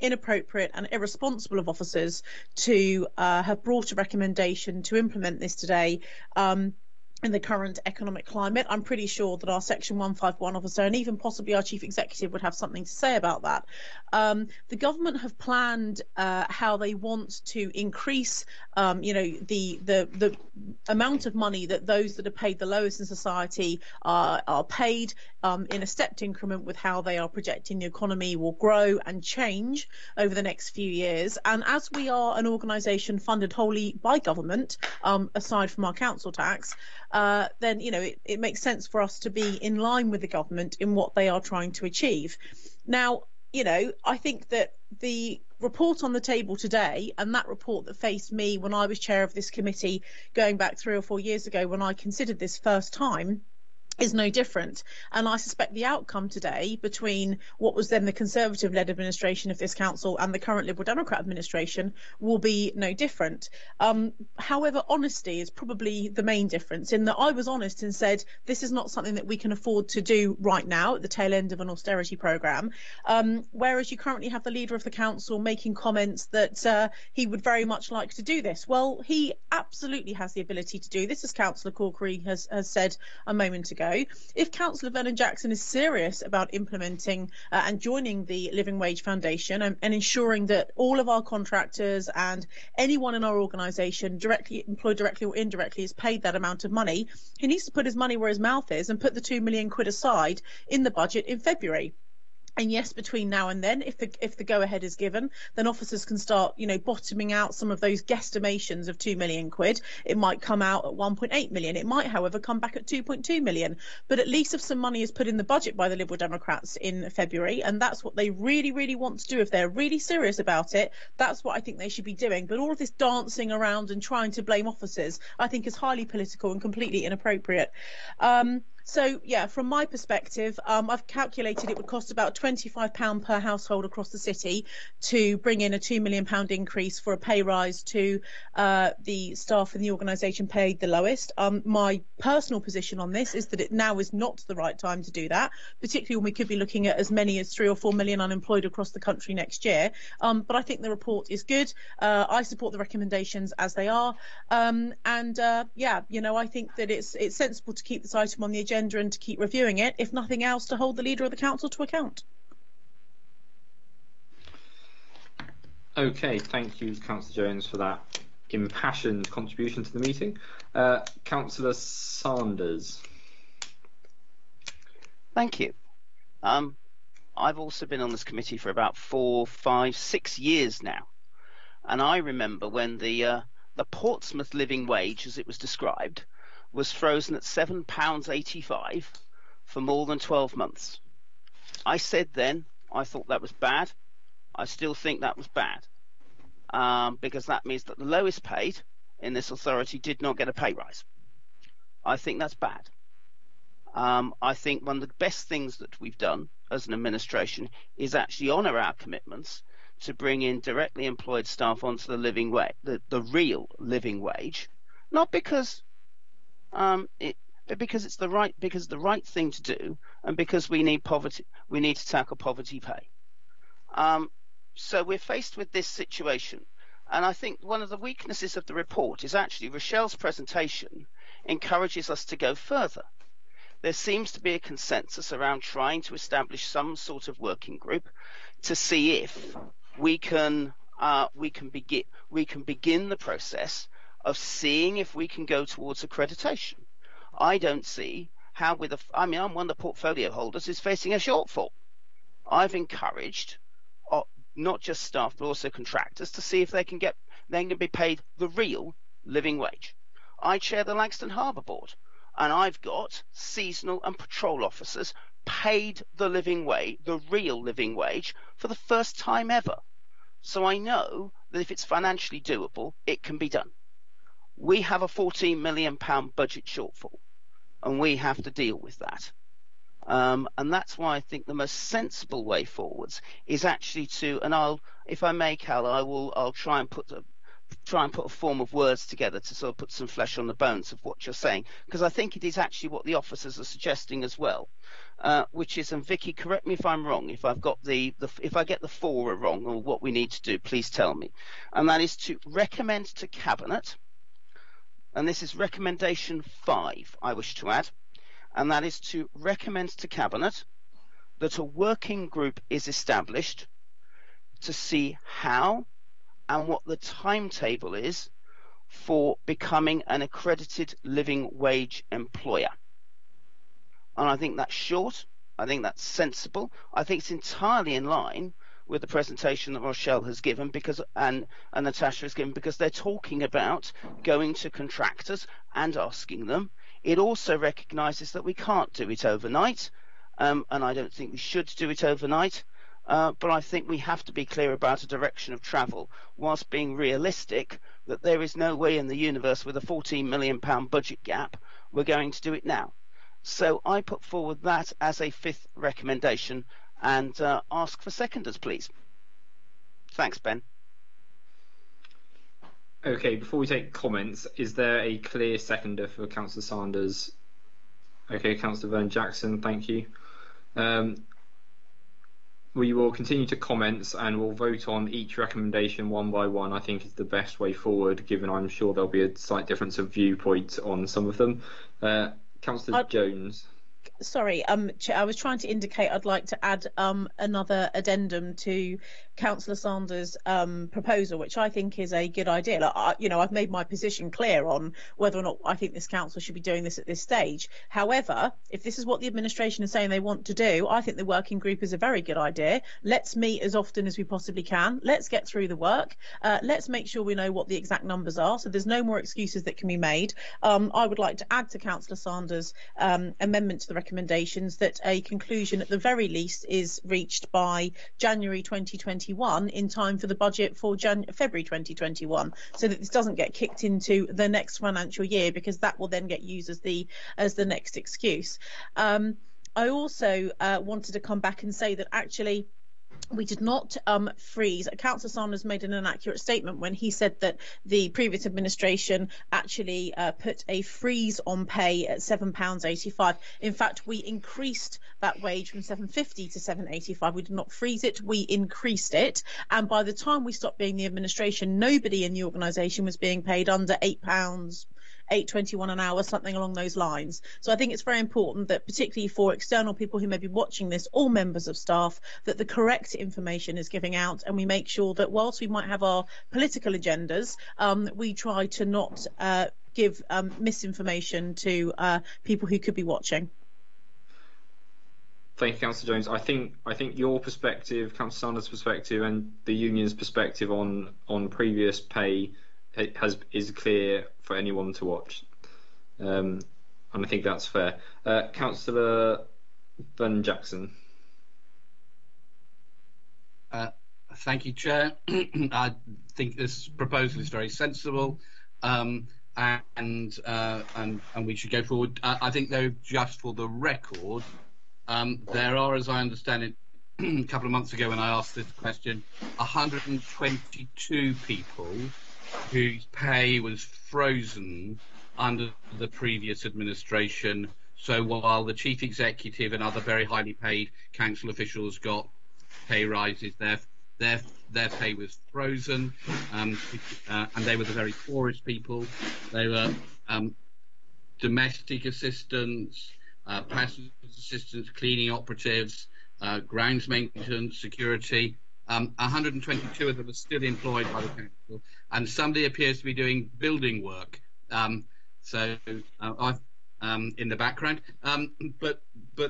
inappropriate and irresponsible of officers to have brought a recommendation to implement this today in the current economic climate. I'm pretty sure that our Section 151 officer and even possibly our chief executive would have something to say about that. The government have planned how they want to increase, the amount of money that those that are paid the lowest in society are paid in a stepped increment with how they are projecting the economy will grow and change over the next few years. And as we are an organisation funded wholly by government, aside from our council tax, then it makes sense for us to be in line with the government in what they are trying to achieve. Now, I think that the report on the table today, and that report that faced me when I was chair of this committee going back 3 or 4 years ago when I considered this first time, is no different. And I suspect the outcome today between what was then the Conservative-led administration of this council and the current Liberal Democrat administration will be no different. However, honesty is probably the main difference, in that I was honest and said this is not something that we can afford to do right now at the tail end of an austerity programme, whereas you currently have the leader of the council making comments that he would very much like to do this. Well, he absolutely has the ability to do this, as Councillor Corkery has said a moment ago. If Councillor Vernon Jackson is serious about implementing and joining the Living Wage Foundation and ensuring that all of our contractors and anyone in our organisation, directly employed directly or indirectly, is paid that amount of money, he needs to put his money where his mouth is and put the £2 million aside in the budget in February. And yes, between now and then, if the go-ahead is given, then officers can start, bottoming out some of those guesstimations of £2 million. It might come out at 1.8 million. It might, however, come back at 2.2 million. But at least if some money is put in the budget by the Liberal Democrats in February, and that's what they really, really want to do, if they're really serious about it, that's what I think they should be doing. But all of this dancing around and trying to blame officers, I think, is highly political and completely inappropriate. So, yeah, from my perspective, I've calculated it would cost about £25 per household across the city to bring in a £2 million increase for a pay rise to the staff in the organisation paid the lowest. My personal position on this is that it now is not the right time to do that, particularly when we could be looking at as many as 3 or 4 million unemployed across the country next year. But I think the report is good. I support the recommendations as they are. I think that it's sensible to keep this item on the agenda and to keep reviewing it, if nothing else, to hold the leader of the council to account. Okay, thank you, Councillor Jones, for that impassioned contribution to the meeting. Councillor Sanders. Thank you. I've also been on this committee for about 4, 5, 6 years now, and I remember when the Portsmouth living wage, as it was described, was frozen at £7.85 for more than 12 months. I said then I thought that was bad. I still think that was bad, because that means that the lowest paid in this authority did not get a pay rise. I think that's bad. I think one of the best things that we've done as an administration is actually honour our commitments to bring in directly employed staff onto the living wage, the real living wage, not because because it's the right thing to do, and because we need to tackle poverty pay. So we're faced with this situation. And I think one of the weaknesses of the report is actually Rochelle's presentation encourages us to go further. There seems to be a consensus around trying to establish some sort of working group to see if we can begin the process of seeing if we can go towards accreditation. I don't see how I'm one of the portfolio holders is facing a shortfall. I've encouraged not just staff but also contractors to see if they can be paid the real living wage. I chair the Langston Harbour Board, and I've got seasonal and patrol officers paid the real living wage for the first time ever. So I know that if it's financially doable, it can be done. We have a £14 million budget shortfall, and we have to deal with that. And that's why I think the most sensible way forwards is actually if I may, Cal, I'll try and put a form of words together to sort of put some flesh on the bones of what you're saying, because I think it is actually what the officers are suggesting as well, which is, and Vicky, correct me if I'm wrong, if I've got if I get the fora wrong or what we need to do, please tell me, and that is to recommend to Cabinet, and this is recommendation 5 I wish to add, and that is to recommend to Cabinet that a working group is established to see how and what the timetable is for becoming an accredited living wage employer. And I think that's short, I think that's sensible, I think it's entirely in line with the presentation that Rochelle has given and Natasha has given, because they're talking about going to contractors and asking them. It also recognises that we can't do it overnight, and I don't think we should do it overnight, but I think we have to be clear about a direction of travel, whilst being realistic that there is no way in the universe with a £14 million budget gap we're going to do it now. So I put forward that as a 5th recommendation and ask for seconders, please. Thanks, Ben. Okay, before we take comments, is there a clear seconder for Councillor Sanders? Okay, Councillor Vernon Jackson, thank you. We will continue to comments and we'll vote on each recommendation one by one. I think is the best way forward, given I'm sure there'll be a slight difference of viewpoint on some of them. Councillor Jones. Sorry, Chair, I was trying to indicate I'd like to add another addendum to Councillor Sanders' proposal, which I think is a good idea. Like, I've made my position clear on whether or not I think this council should be doing this at this stage. However, if this is what the administration is saying they want to do, I think the working group is a very good idea. Let's meet as often as we possibly can. Let's get through the work. Let's make sure we know what the exact numbers are, so there's no more excuses that can be made. I would like to add to Councillor Sanders' amendment to the recommendations that a conclusion at the very least is reached by January 2021 in time for the budget for February 2021, so that this doesn't get kicked into the next financial year, because that will then get used as the next excuse. I also wanted to come back and say that actually we did not freeze. Councillor Sanders made an inaccurate statement when he said that the previous administration actually put a freeze on pay at £7.85. In fact, we increased that wage from £7.50 to £7.85. We did not freeze it, we increased it. And by the time we stopped being the administration, nobody in the organisation was being paid under £8, £8.21 an hour, something along those lines. So I think it's very important that, particularly for external people who may be watching this, all members of staff, that the correct information is giving out, and we make sure that whilst we might have our political agendas, we try to not give misinformation to people who could be watching. Thank you, Councillor Jones. I think your perspective, Councillor Sanders' perspective, and the union's perspective on previous pay is clear for anyone to watch, and I think that's fair. Councillor Vernon Jackson. Thank you, Chair. I think this proposal is very sensible, and we should go forward. I think, though, just for the record, there are, as I understand it, a couple of months ago when I asked this question, 122 people whose pay was frozen under the previous administration. So while the chief executive and other very highly paid council officials got pay rises. Their pay was frozen, and they were the very poorest people. They were domestic assistants, passenger assistants, cleaning operatives, grounds maintenance, security. 122 of them are still employed by the council, and somebody appears to be doing building work. In the background, but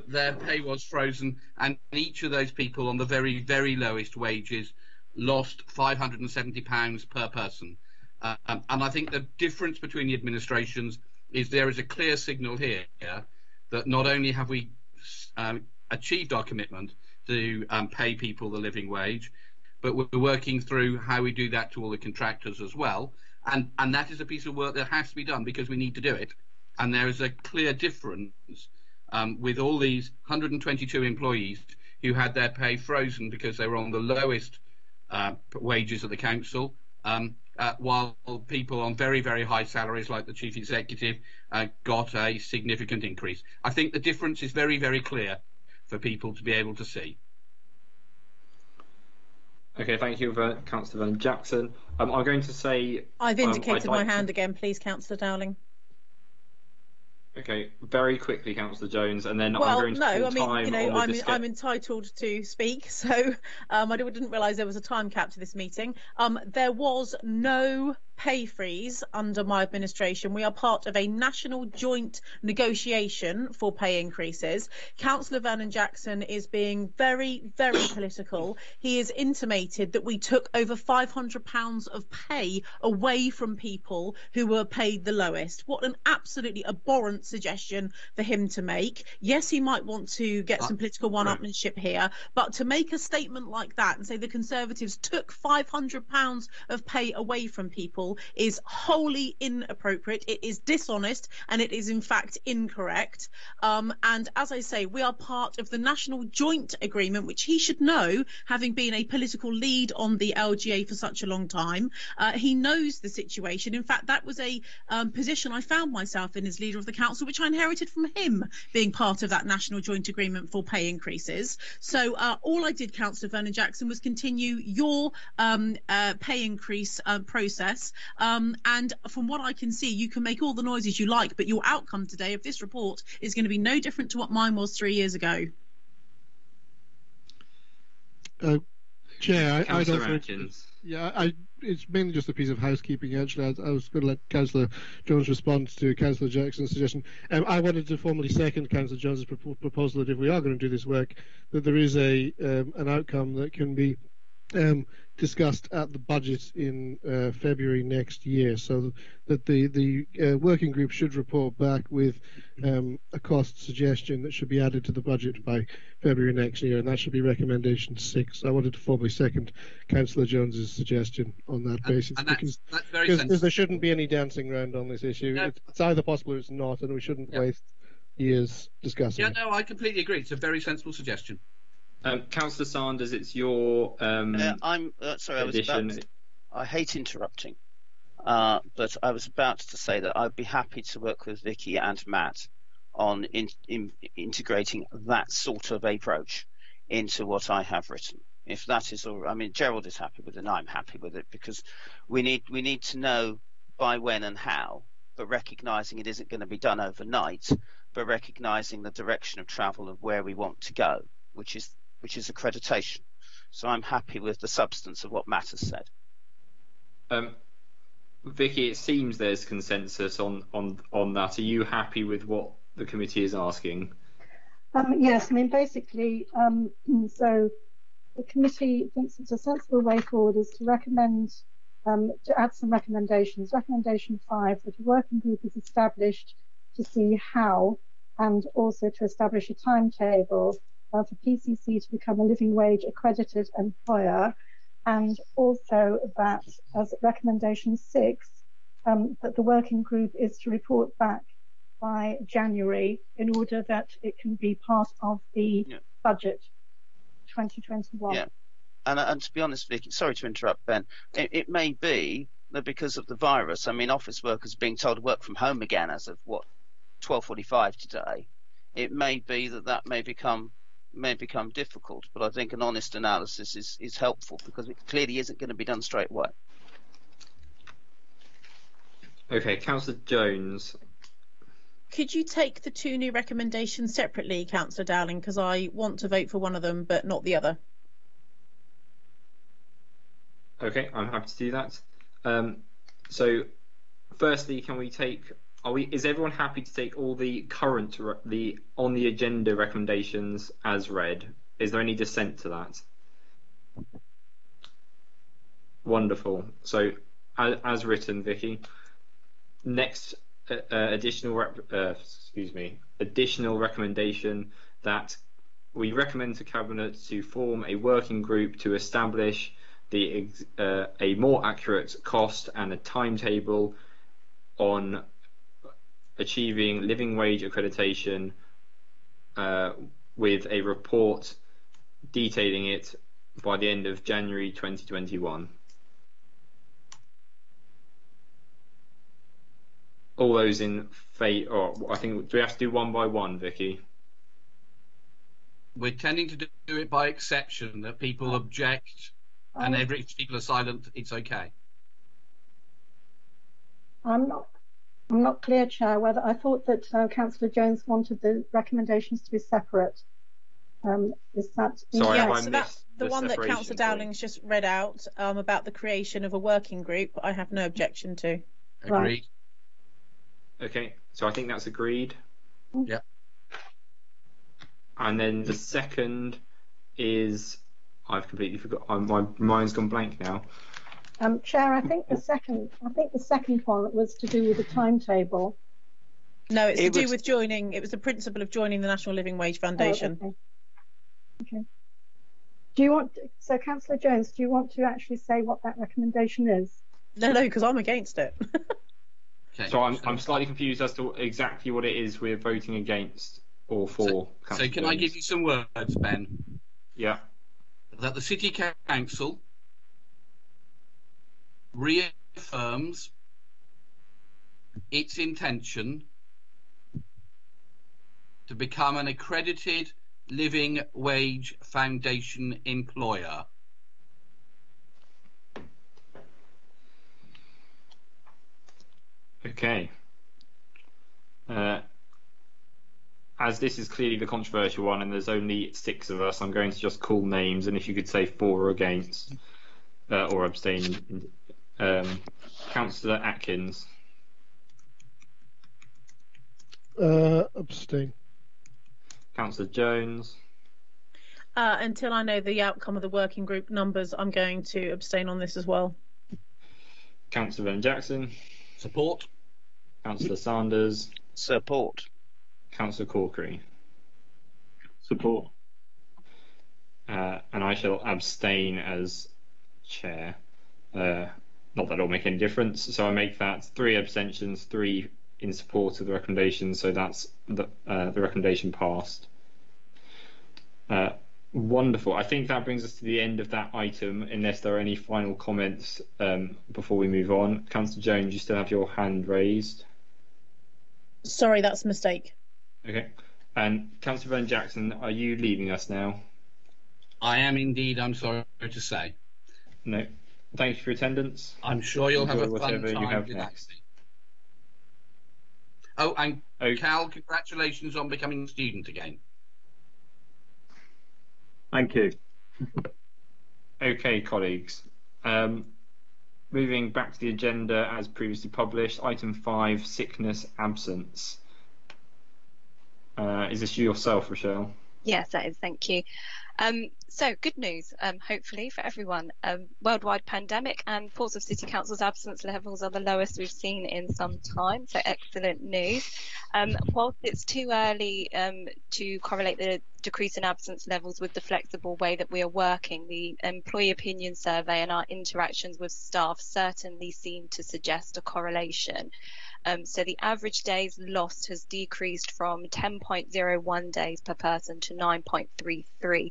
their pay was frozen, and each of those people on the very, very lowest wages lost £570 per person. And I think the difference between the administrations is there is a clear signal here that not only have we achieved our commitment to pay people the living wage, but we're working through how we do that to all the contractors as well. And that is a piece of work that has to be done because we need to do it. And there is a clear difference with all these 122 employees who had their pay frozen because they were on the lowest wages of the council, while people on very, very high salaries like the chief executive got a significant increase. I think the difference is very, very clear for people to be able to see. Okay, thank you, Councillor Van Jackson. I'm going to say... I've indicated my hand again, please, Councillor Dowling. Okay, very quickly, Councillor Jones, and then well, I'm going to call time on the I'm entitled to speak, so I didn't realise there was a time cap to this meeting. There was no pay freeze under my administration. We are part of a national joint negotiation for pay increases. Councillor Vernon Jackson is being very, very political. He has intimated that we took over £500 of pay away from people who were paid the lowest. What an absolutely abhorrent suggestion for him to make. Yes, he might want to get some political one-upmanship here, but to make a statement like that and say the Conservatives took £500 of pay away from people is wholly inappropriate. It is dishonest, and it is in fact incorrect. And as I say, we are part of the National Joint Agreement, which he should know, having been a political lead on the LGA for such a long time. He knows the situation. In fact, that was a position I found myself in as leader of the council, which I inherited from him, being part of that National Joint Agreement for pay increases. So all I did, Councillor Vernon Jackson, was continue your pay increase process. And from what I can see, you can make all the noises you like, but your outcome today of this report is going to be no different to what mine was 3 years ago. Chair, it's mainly just a piece of housekeeping, actually. I was going to let Councillor Jones respond to Councillor Jackson's suggestion. I wanted to formally second Councillor Jones's proposal that if we are going to do this work, that there is an outcome that can be discussed at the budget in February next year, so that the working group should report back with a cost suggestion that should be added to the budget by February next year, and that should be recommendation 6. I wanted to formally second Councillor Jones's suggestion on that basis, because there shouldn't be any dancing around on this issue. No. It's either possible or it's not, and we shouldn't waste years discussing it. No, I completely agree. It's a very sensible suggestion. Councillor Sanders, it's your I'm sorry. I hate interrupting, but I was about to say that I'd be happy to work with Vicky and Matt on integrating that sort of approach into what I have written. If that is all, I mean, Gerald is happy with it, and I'm happy with it, because we need to know by when and how, but recognising it isn't going to be done overnight, but recognising the direction of travel of where we want to go, which is accreditation. So I'm happy with the substance of what Matt has said. Vicky, it seems there's consensus on that. Are you happy with what the committee is asking? Yes, I mean, basically, so the committee thinks it's a sensible way forward is to recommend, to add some recommendations. Recommendation 5, that a working group is established to see how, and also to establish a timetable for PCC to become a living wage accredited employer, and also that as recommendation 6, that the working group is to report back by January in order that it can be part of the budget 2021. Yeah, and to be honest, Vicky, sorry to interrupt, Ben, it may be that because of the virus, I mean, office workers being told to work from home again as of 12:45 today, it may be that may become may become difficult, but I think an honest analysis is helpful because it clearly isn't going to be done straight away. Okay, Councillor Jones. Could you take the two new recommendations separately, Councillor Dowling, because I want to vote for one of them but not the other. Okay, I'm happy to do that. So, firstly, can we take? Is everyone happy to take all the current on the agenda recommendations as read? Is there any dissent to that? Wonderful. So, as written, Vicky. Next, additional recommendation that we recommend to Cabinet to form a working group to establish a more accurate cost and a timetable on achieving living wage accreditation with a report detailing it by the end of January 2021. All those in favour, or I think, do we have to do one by one, Vicky? We're tending to do it by exception, that people object and if people are silent, it's okay. I'm not clear, Chair, whether I thought that Councillor Jones wanted the recommendations to be separate. Is that sorry? Yeah, so that's the one that Councillor Dowling's just read out about the creation of a working group. I have no objection to. Agreed. Right. Okay, so I think that's agreed. Yep. And then the second is, I've completely forgot. My mind's gone blank now. Chair, I think the second one was to do with the timetable. No, it's to do with joining. It was the principle of joining the National Living Wage Foundation. Oh, okay. Do you want? So, Councillor Jones, do you want to actually say what that recommendation is? No, because I'm against it. Okay. So I'm slightly confused as to exactly what it is we're voting against or for. So can I give you some words, Ben? Yeah. That the City Council reaffirms its intention to become an accredited living wage foundation employer. Okay. As this is clearly the controversial one and there's only 6 of us, I'm going to just call names, and if you could say for or against or abstain. Councillor Atkins. Abstain. Councillor Jones. Until I know the outcome of the working group numbers, I'm going to abstain on this as well. Councillor Van Jackson. Support. Councillor Sanders. Support. Councillor Corkery. Support. And I shall abstain as chair. Not that it'll make any difference. So I make that 3 abstentions, 3 in support of the recommendation. So that's the recommendation passed. Wonderful. I think that brings us to the end of that item, unless there are any final comments before we move on. Councillor Jones, you still have your hand raised. Sorry, that's a mistake. Okay. And Councillor Van Jackson, are you leaving us now? I am indeed, I'm sorry to say. No. Thank you for your attendance. I'm sure you'll have a fun you time have with next. that. Oh, and Cal, congratulations on becoming a student again. Thank you. Okay, colleagues. Moving back to the agenda as previously published, item 5, sickness absence. Is this you yourself, Rochelle? Yes, that is. Thank you. So good news, hopefully for everyone. Worldwide pandemic and Portsmouth City Council's absence levels are the lowest we've seen in some time. So excellent news. Whilst it's too early to correlate the decrease in absence levels with the flexible way that we are working, the employee opinion survey and our interactions with staff certainly seem to suggest a correlation. So the average days lost has decreased from 10.01 days per person to 9.33.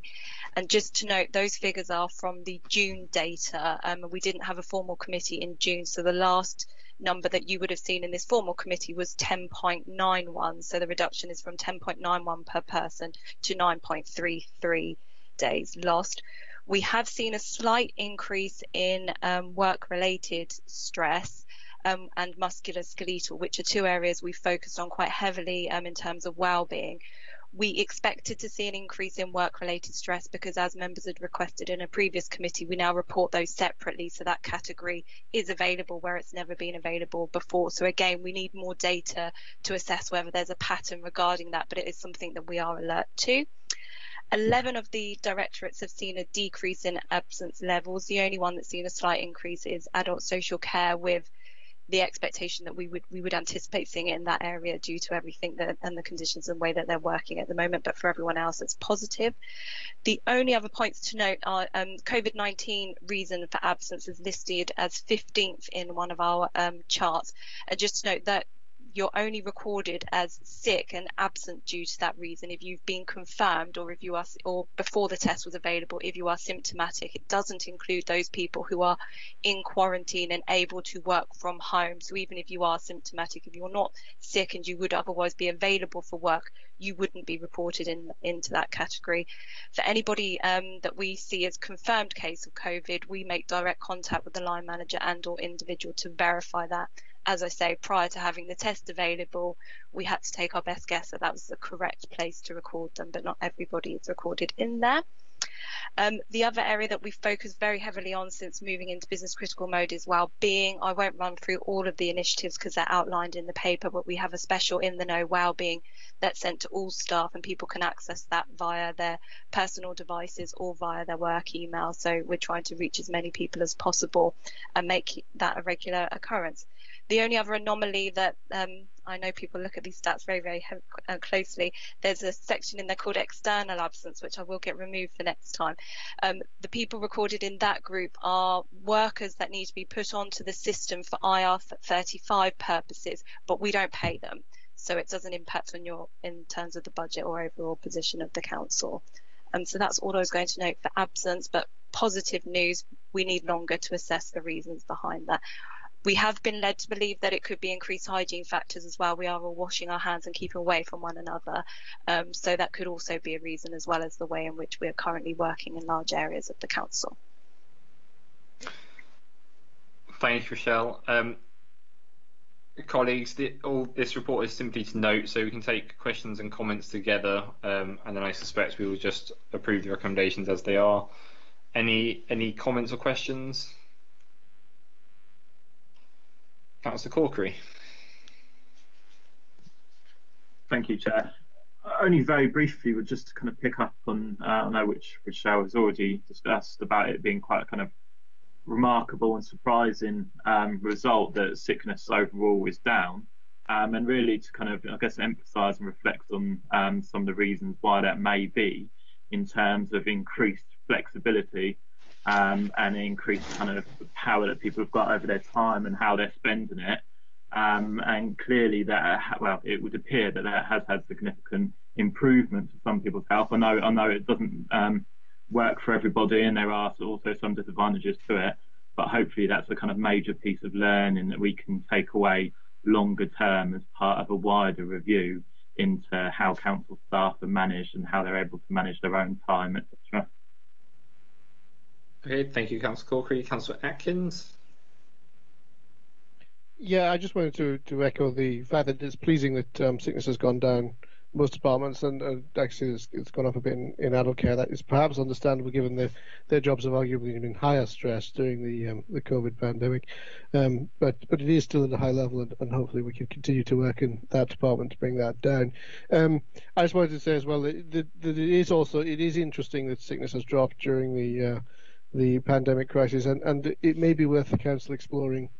And just to note, those figures are from the June data. We didn't have a formal committee in June, so the last number that you would have seen in this formal committee was 10.91. So the reduction is from 10.91 per person to 9.33 days lost. We have seen a slight increase in work-related stress and musculoskeletal, which are two areas we focused on quite heavily in terms of well-being. We expected to see an increase in work-related stress because, as members had requested in a previous committee, we now report those separately, so that category is available where it's never been available before. So again, we need more data to assess whether there's a pattern regarding that, but it is something that we are alert to. 11 of the directorates have seen a decrease in absence levels. The only one that's seen a slight increase is adult social care, with the expectation that we would anticipate seeing it in that area due to everything and the conditions and way that they're working at the moment. But for everyone else, it's positive. The only other points to note are COVID-19 reason for absence is listed as 15th in one of our charts. And just to note that you're only recorded as sick and absent due to that reason if you've been confirmed, or if you are, or before the test was available, if you are symptomatic. It doesn't include those people who are in quarantine and able to work from home. So even if you are symptomatic, if you're not sick and you would otherwise be available for work, you wouldn't be reported into that category. For anybody that we see as confirmed case of COVID, we make direct contact with the line manager and or individual to verify that. As I say, prior to having the test available, we had to take our best guess that that was the correct place to record them, but not everybody is recorded in there. The other area that we've focused very heavily on since moving into business critical mode is well-being. I won't run through all of the initiatives because they're outlined in the paper, but we have a special in the know well-being that's sent to all staff, and people can access that via their personal devices or via their work email. So we're trying to reach as many people as possible and make that a regular occurrence. The only other anomaly that I know people look at these stats very, very closely, there's a section in there called external absence, which I will get removed for next time. The people recorded in that group are workers that need to be put onto the system for IR35 purposes, but we don't pay them. So it doesn't impact on in terms of the budget or overall position of the council. So that's all I was going to note for absence, but positive news, we need longer to assess the reasons behind that. We have been led to believe that it could be increased hygiene factors as well. We are all washing our hands and keeping away from one another. So that could also be a reason, as well as the way in which we are currently working in large areas of the council. Thanks, Rochelle. Colleagues, all this report is simply to note, so we can take questions and comments together, and then I suspect we will just approve the recommendations as they are. Any comments or questions? Councillor Corkery. Thank you, Chair. Only very briefly, would just to kind of pick up on, I know which Rochelle has already discussed about it being quite a kind of remarkable and surprising result that sickness overall is down, and really to kind of, I guess, emphasise and reflect on some of the reasons why that may be in terms of increased flexibility and increased kind of power that people have got over their time and how they're spending it. And clearly that, well, it would appear that that has had significant improvement to some people's health. I know it doesn't work for everybody, and there are also some disadvantages to it, but hopefully that's a kind of major piece of learning that we can take away longer term as part of a wider review into how council staff are managed and how they're able to manage their own time, etc. Okay, thank you, Councillor Corkery. Councillor Atkins. Yeah, I just wanted to echo the fact that it's pleasing that sickness has gone down most departments, and actually it's gone up a bit in adult care. That is perhaps understandable given their jobs have arguably been higher stress during the COVID pandemic, but it is still at a high level, and hopefully we can continue to work in that department to bring that down. I just wanted to say as well that it is interesting that sickness has dropped during the pandemic crisis, and it may be worth the council exploring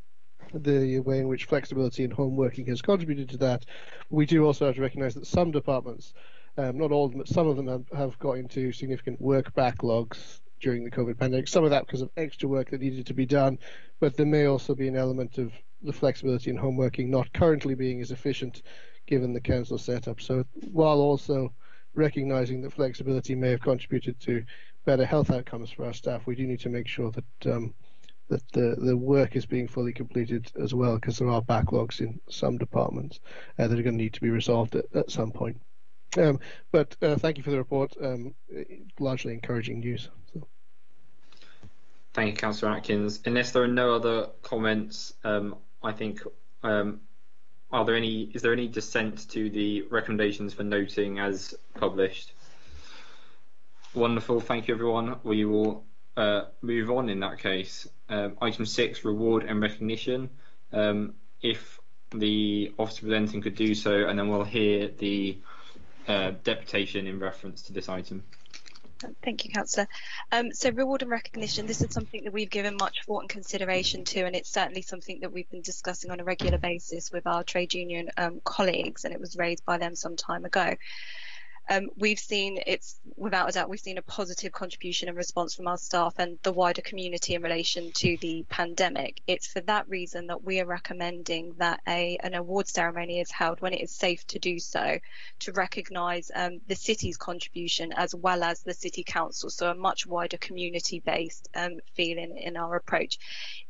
the way in which flexibility and home working has contributed to that. We do also have to recognise that some departments, not all of them, but some of them have got into significant work backlogs during the COVID pandemic. Some of that because of extra work that needed to be done, but there may also be an element of the flexibility and home working not currently being as efficient given the council setup. So while also recognising that flexibility may have contributed to better health outcomes for our staff, we do need to make sure that that the work is being fully completed as well, because there are backlogs in some departments that are going to need to be resolved at some point. But thank you for the report. Largely encouraging news. So. Thank you, Councillor Atkins. Unless there are no other comments, I think is there any dissent to the recommendations for noting as published? Wonderful, thank you everyone. We will move on in that case. Item 6, reward and recognition. If the officer presenting could do so, and then we'll hear the deputation in reference to this item. Thank you, Councillor. So reward and recognition, this is something that we've given much thought and consideration to, and it's certainly something that we've been discussing on a regular basis with our trade union colleagues, and it was raised by them some time ago. We've seen, without a doubt, we've seen a positive contribution and response from our staff and the wider community in relation to the pandemic. It's for that reason that we are recommending that an award ceremony is held when it is safe to do so, to recognise the city's contribution as well as the city council, so a much wider community-based feeling in our approach.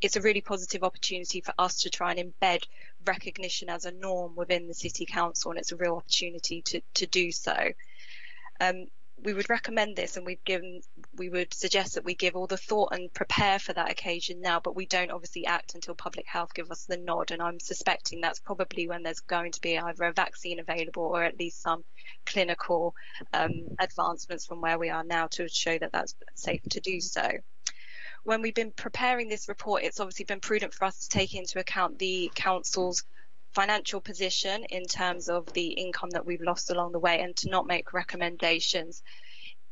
It's a really positive opportunity for us to try and embed recognition as a norm within the city council, and it's a real opportunity to do so. We would recommend this, and we would suggest that we give all the thought and prepare for that occasion now, but we don't obviously act until public health give us the nod, and I'm suspecting that's probably when there's going to be either a vaccine available or at least some clinical advancements from where we are now to show that that's safe to do so. When we've been preparing this report, it's obviously been prudent for us to take into account the council's financial position in terms of the income that we've lost along the way, and to not make recommendations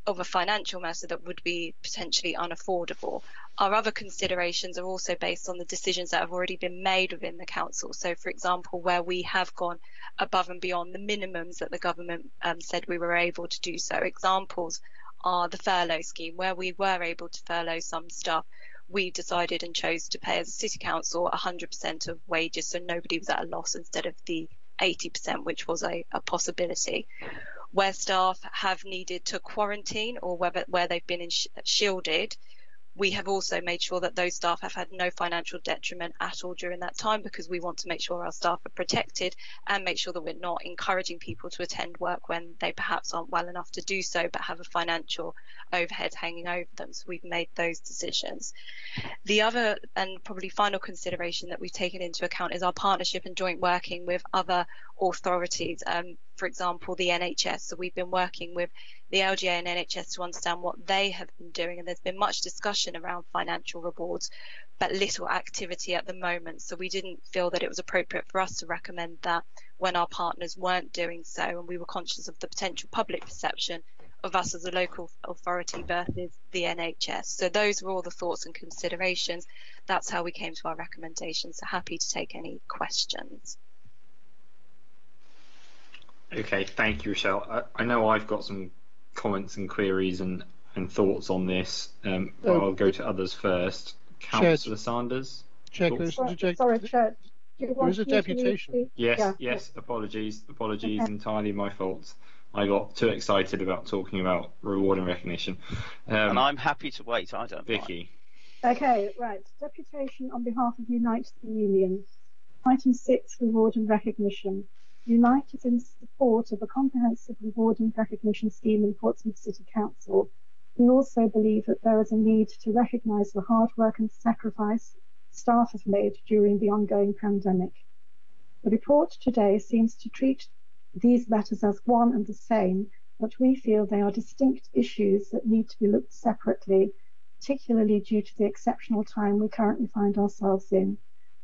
of a financial matter that would be potentially unaffordable. Our other considerations are also based on the decisions that have already been made within the council. So, for example, where we have gone above and beyond the minimums that the government said we were able to do so. Examples are the furlough scheme, where we were able to furlough some staff. We decided and chose to pay as a city council 100% of wages, so nobody was at a loss, instead of the 80%, which was a possibility. Where staff have needed to quarantine, or where they've been shielded, we have also made sure that those staff have had no financial detriment at all during that time, because we want to make sure our staff are protected and make sure that we're not encouraging people to attend work when they perhaps aren't well enough to do so but have a financial overhead hanging over them. So we've made those decisions. The other and probably final consideration that we've taken into account is our partnership and joint working with other authorities, for example, the NHS. So we've been working with the LGA and NHS to understand what they have been doing, and there's been much discussion around financial rewards, but little activity at the moment. So we didn't feel that it was appropriate for us to recommend that when our partners weren't doing so, and we were conscious of the potential public perception of us as a local authority versus the NHS. So those were all the thoughts and considerations. That's how we came to our recommendations. So happy to take any questions. Okay, thank you, Rochelle. I know I've got some comments and queries and thoughts on this, but I'll go to others first. Councillor Sanders? Chair, sorry, Chair. There is a deputation. Yes, apologies, okay. Entirely my fault. I got too excited about talking about reward and recognition. And I'm happy to wait, I don't Vicky. Mind. Okay, right. Deputation on behalf of Unite the Union. Item 6, reward and recognition. Unite is in support of a comprehensive reward and recognition scheme in Portsmouth City Council. We also believe that there is a need to recognise the hard work and sacrifice staff have made during the ongoing pandemic. The report today seems to treat these matters as one and the same, but we feel they are distinct issues that need to be looked separately, particularly due to the exceptional time we currently find ourselves in.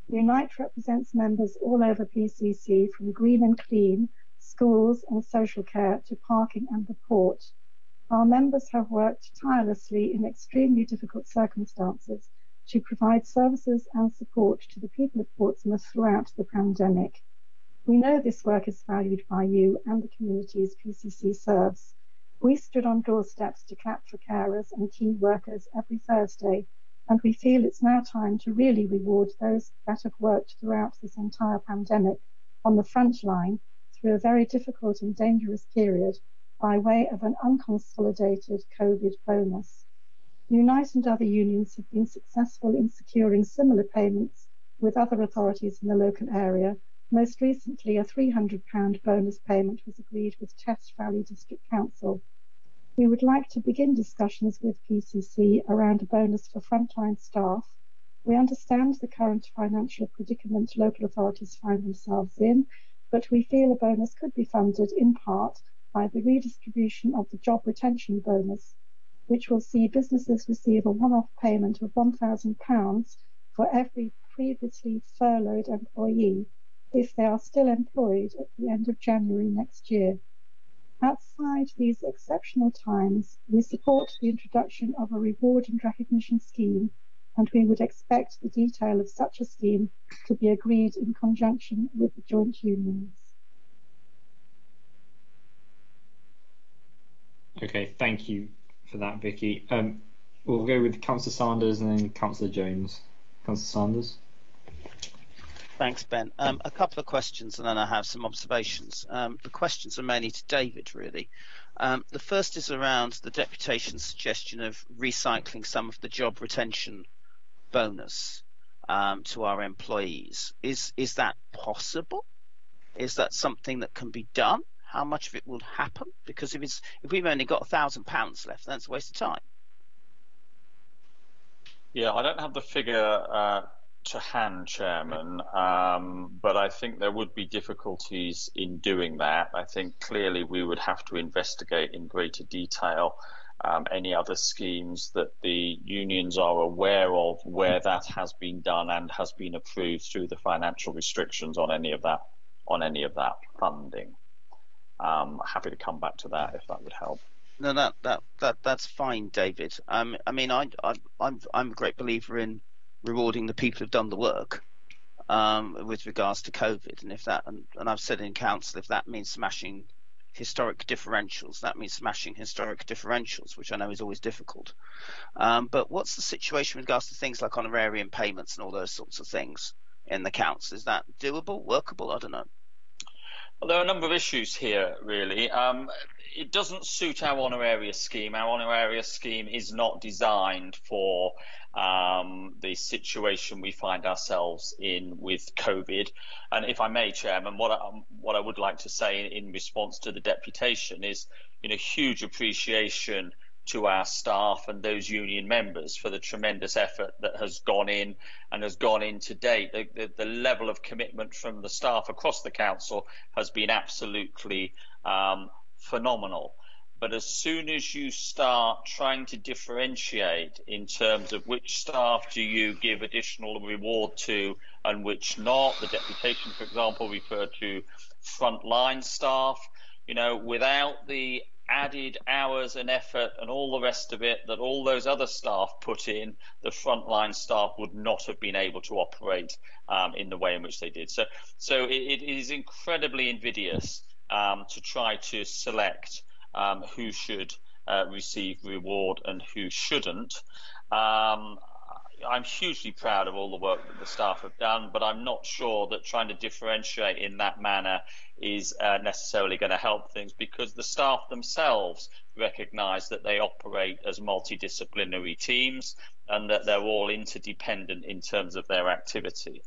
Unite represents members all over PCC, from green and clean, schools and social care to parking and the port. Our members have worked tirelessly in extremely difficult circumstances to provide services and support to the people of Portsmouth throughout the pandemic. We know this work is valued by you and the communities PCC serves. We stood on doorsteps to clap for carers and key workers every Thursday, and we feel it's now time to really reward those that have worked throughout this entire pandemic on the front line through a very difficult and dangerous period by way of an unconsolidated COVID bonus. Unite and other unions have been successful in securing similar payments with other authorities in the local area. Most recently, a £300 bonus payment was agreed with Test Valley District Council. We would like to begin discussions with PCC around a bonus for frontline staff. We understand the current financial predicament local authorities find themselves in, but we feel a bonus could be funded in part by the redistribution of the job retention bonus, which will see businesses receive a one-off payment of £1,000 for every previously furloughed employee if they are still employed at the end of January next year. Outside these exceptional times, we support the introduction of a reward and recognition scheme, and we would expect the detail of such a scheme to be agreed in conjunction with the joint unions. Okay, thank you for that, Vicky. We'll go with Councillor Sanders and then Councillor Jones. Councillor Sanders. Thanks, Ben. A couple of questions and then I have some observations. The questions are mainly to David, really. The first is around the deputation's suggestion of recycling some of the job retention bonus to our employees. Is that possible? Is that something that can be done? How much of it will happen? Because if we've only got £1,000 left, then it's a waste of time. Yeah, I don't have the figure to hand, Chairman, but I think there would be difficulties in doing that. I think clearly we would have to investigate in greater detail any other schemes that the unions are aware of where that has been done and has been approved through the financial restrictions on any of that funding. Happy to come back to that if that would help. No, that's fine, David. I mean, I'm a great believer in rewarding the people who've done the work with regards to COVID, and if that, and I've said in council, if that means smashing historic differentials, that means smashing historic differentials, which I know is always difficult. But what's the situation with regards to things like honorarium payments and all those sorts of things in the council? Is that doable, workable? I don't know. Well, there are a number of issues here, really. It doesn't suit our honoraria scheme. Our honoraria scheme is not designed for the situation we find ourselves in with COVID. And if I may, Chairman, what I would like to say in response to the deputation is, huge appreciation to our staff and those union members for the tremendous effort that has gone in and has gone in to date. The level of commitment from the staff across the council has been absolutely phenomenal. But as soon as you start trying to differentiate in terms of which staff do you give additional reward to and which not, the deputation, for example, referred to frontline staff, without the added hours and effort and all the rest of it that all those other staff put in, the frontline staff would not have been able to operate in the way in which they did. So it is incredibly invidious to try to select who should receive reward and who shouldn't. I'm hugely proud of all the work that the staff have done, but I'm not sure that trying to differentiate in that manner is necessarily going to help things, because the staff themselves recognise that they operate as multidisciplinary teams and that they're all interdependent in terms of their activity.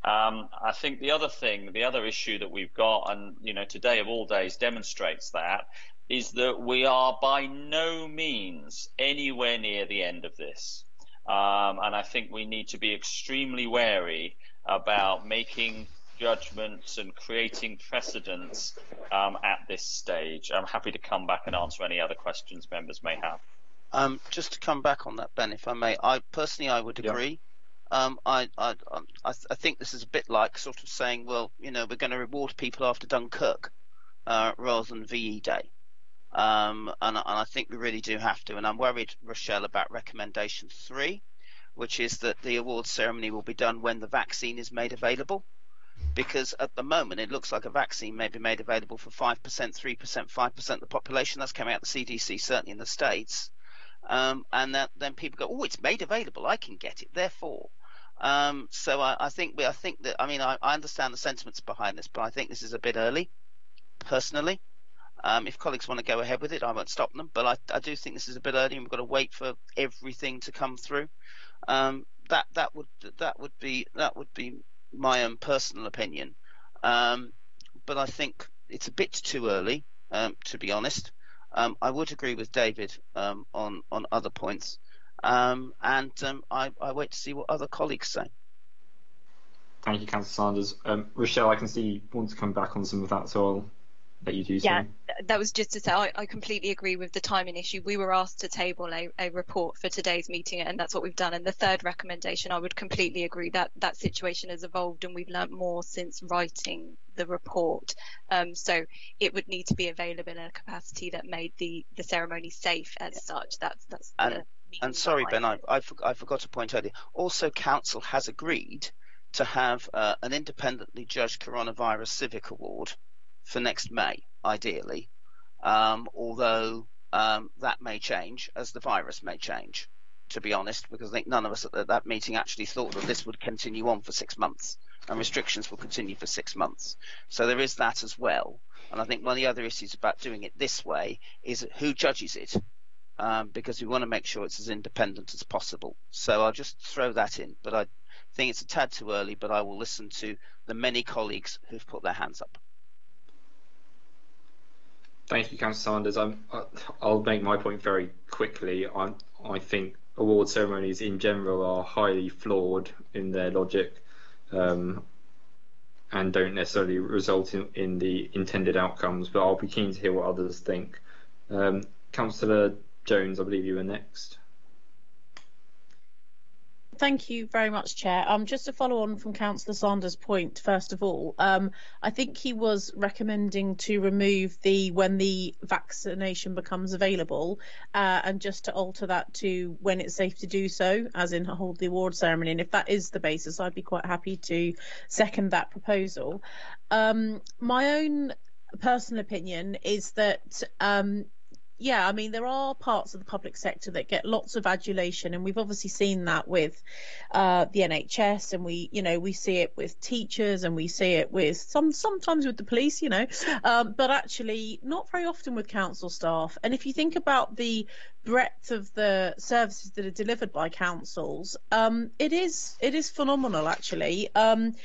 I think the other issue that we've got, and today of all days demonstrates that, is that we are by no means anywhere near the end of this. And I think we need to be extremely wary about making judgments and creating precedents at this stage. I'm happy to come back and answer any other questions members may have. Just to come back on that, Ben, if I may, I would agree. I think this is a bit like sort of saying, well, we're going to reward people after Dunkirk rather than VE Day. And I think we really do have to. And I'm worried, Rochelle, about recommendation 3, which is that the awards ceremony will be done when the vaccine is made available. Because at the moment, it looks like a vaccine may be made available for 5%, 3%, 5% of the population. That's coming out of the CDC, certainly in the States. And then people go, oh, it's made available. I can get it. Therefore. So I think that, I understand the sentiments behind this, but I think this is a bit early, personally. If colleagues want to go ahead with it, I won't stop them. But I do think this is a bit early, and we've got to wait for everything to come through. That would be my own personal opinion. But I think it's a bit too early, to be honest. I would agree with David on other points, and I wait to see what other colleagues say. Thank you, Councillor Sanders. Rochelle, I can see you want to come back on some of that, so I'll let you do so. Yeah, that was just to say I completely agree with the timing issue. We were asked to table a report for today's meeting, and that's what we've done. And the third recommendation, I would completely agree that that situation has evolved and we've learnt more since writing the report. So it would need to be available in a capacity that made the ceremony safe as such. That's and sorry, Ben, I forgot to point earlier. Also, Council has agreed to have an independently judged coronavirus civic award for next May, ideally, although that may change as the virus may change, to be honest, because I think none of us at that meeting actually thought that this would continue on for 6 months and restrictions will continue for 6 months. So there is that as well. And I think one of the other issues about doing it this way is who judges it, because we want to make sure it's as independent as possible. So I'll just throw that in, but I think it's a tad too early, but I will listen to the many colleagues who've put their hands up. Thank you, Councillor Sanders. I'll make my point very quickly. I think award ceremonies in general are highly flawed in their logic, and don't necessarily result in the intended outcomes, but I'll be keen to hear what others think. Councillor Jones, I believe you were next. Thank you very much, Chair. Just to follow on from Councillor Sanders' point, first of all, I think he was recommending to remove the when the vaccination becomes available, and just to alter that to when it's safe to do so, as in hold the award ceremony. And if that is the basis, I'd be quite happy to second that proposal. My own personal opinion is that yeah, I mean, there are parts of the public sector that get lots of adulation, and we've obviously seen that with the NHS, and we see it with teachers, and we see it with sometimes with the police, but actually not very often with council staff. And if you think about the breadth of the services that are delivered by councils, it is phenomenal, actually, and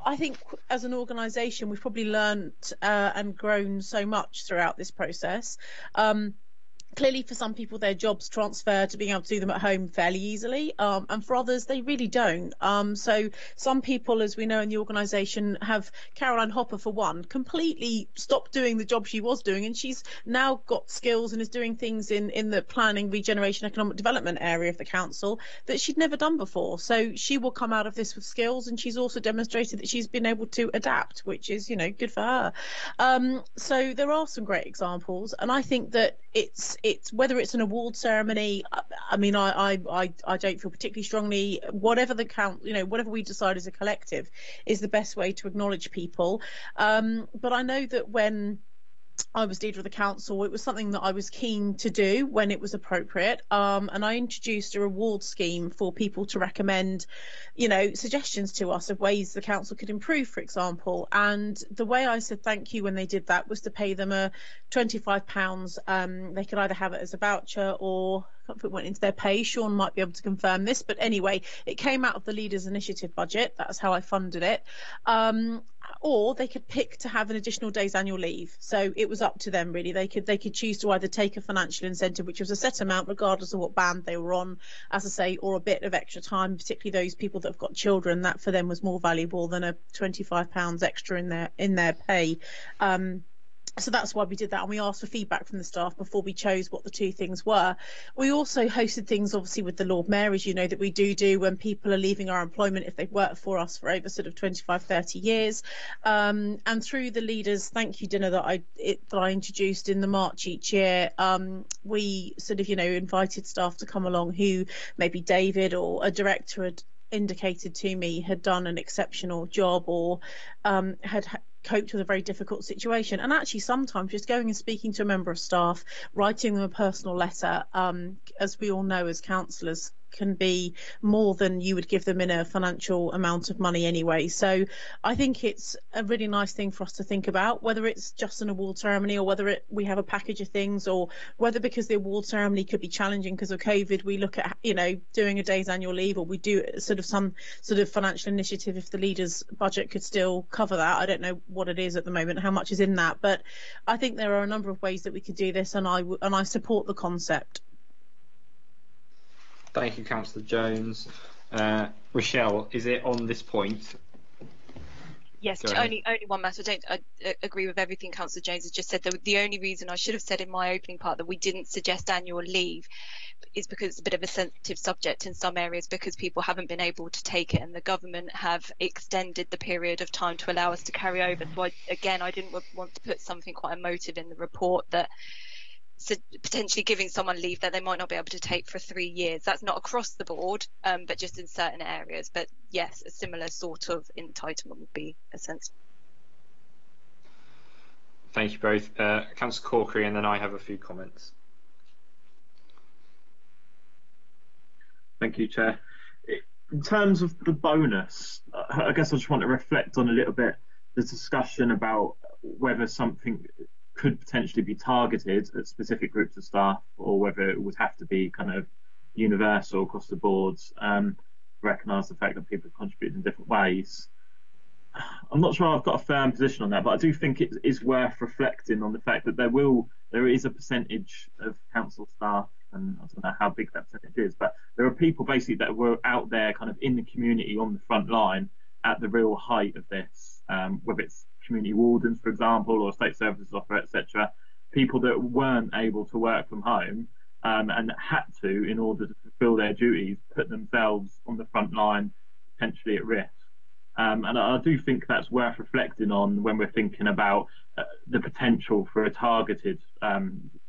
I think as an organisation, we've probably learnt and grown so much throughout this process. Clearly, for some people, their jobs transfer to being able to do them at home fairly easily, and for others, they really don't. So some people, as we know in the organisation, have Caroline Hopper, for one, completely stopped doing the job she was doing, and she's now got skills and is doing things in the planning, regeneration, economic development area of the council that she'd never done before. So she will come out of this with skills, and she's also demonstrated that she's been able to adapt, which is, good for her. So there are some great examples, and I think that it's whether it's an award ceremony. I mean, I don't feel particularly strongly. Whatever the count, whatever we decide as a collective is the best way to acknowledge people. But I know that when I was leader of the council, it was something that I was keen to do when it was appropriate, and I introduced a reward scheme for people to recommend, suggestions to us of ways the council could improve, for example. And the way I said thank you when they did that was to pay them a £25. They could either have it as a voucher or if it went into their pay. Sean might be able to confirm this, but anyway, it came out of the Leaders Initiative budget. That's how I funded it. Or they could pick to have an additional day's annual leave. So it was up to them, really. They could choose to either take a financial incentive, which was a set amount regardless of what band they were on, as I say, or a bit of extra time, particularly those people that have got children. That for them was more valuable than a £25 extra in their pay. So that's why we did that, and we asked for feedback from the staff before we chose what the two things were. We also hosted things, obviously, with the Lord Mayor, as you know, that we do when people are leaving our employment if they've worked for us for over sort of 25, 30 years. And through the Leaders Thank You Dinner that I introduced in the March each year, we sort of, invited staff to come along who maybe David or a director had indicated to me had done an exceptional job or had coped with a very difficult situation. And actually sometimes just going and speaking to a member of staff, writing them a personal letter, as we all know as councillors, can be more than you would give them in a financial amount of money anyway. So I think it's a really nice thing for us to think about, whether it's just an award ceremony or whether we have a package of things, or whether because the award ceremony could be challenging because of COVID, we look at, doing a day's annual leave, or we do sort of some sort of financial initiative if the leader's budget could still cover that. I don't know what it is at the moment, how much is in that, but I think there are a number of ways that we could do this, and I support the concept. Thank you, Councillor Jones. Rochelle, is it on this point? Yes, only one matter. I agree with everything Councillor Jones has just said. The only reason I should have said in my opening part that we didn't suggest annual leave is because it's a bit of a sensitive subject in some areas, because people haven't been able to take it and the government have extended the period of time to allow us to carry over. So I didn't want to put something quite emotive in the report that potentially giving someone leave that they might not be able to take for 3 years. That's not across the board, but just in certain areas. But yes, a similar sort of entitlement would be a sense. Thank you both. Councillor Corkery, and then I have a few comments. Thank you, Chair. In terms of the bonus, I guess I just want to reflect on a little bit the discussion about whether something could potentially be targeted at specific groups of staff, or whether it would have to be kind of universal across the boards. Recognise the fact that people contribute in different ways. I'm not sure I've got a firm position on that, but I do think it is worth reflecting on the fact that there is a percentage of council staff, and I don't know how big that percentage is, but there are people basically that were out there kind of in the community on the front line at the real height of this, whether it's community wardens, for example, or state services officer, etc. People that weren't able to work from home and had to, in order to fulfil their duties, put themselves on the front line, potentially at risk. And I do think that's worth reflecting on when we're thinking about the potential for a targeted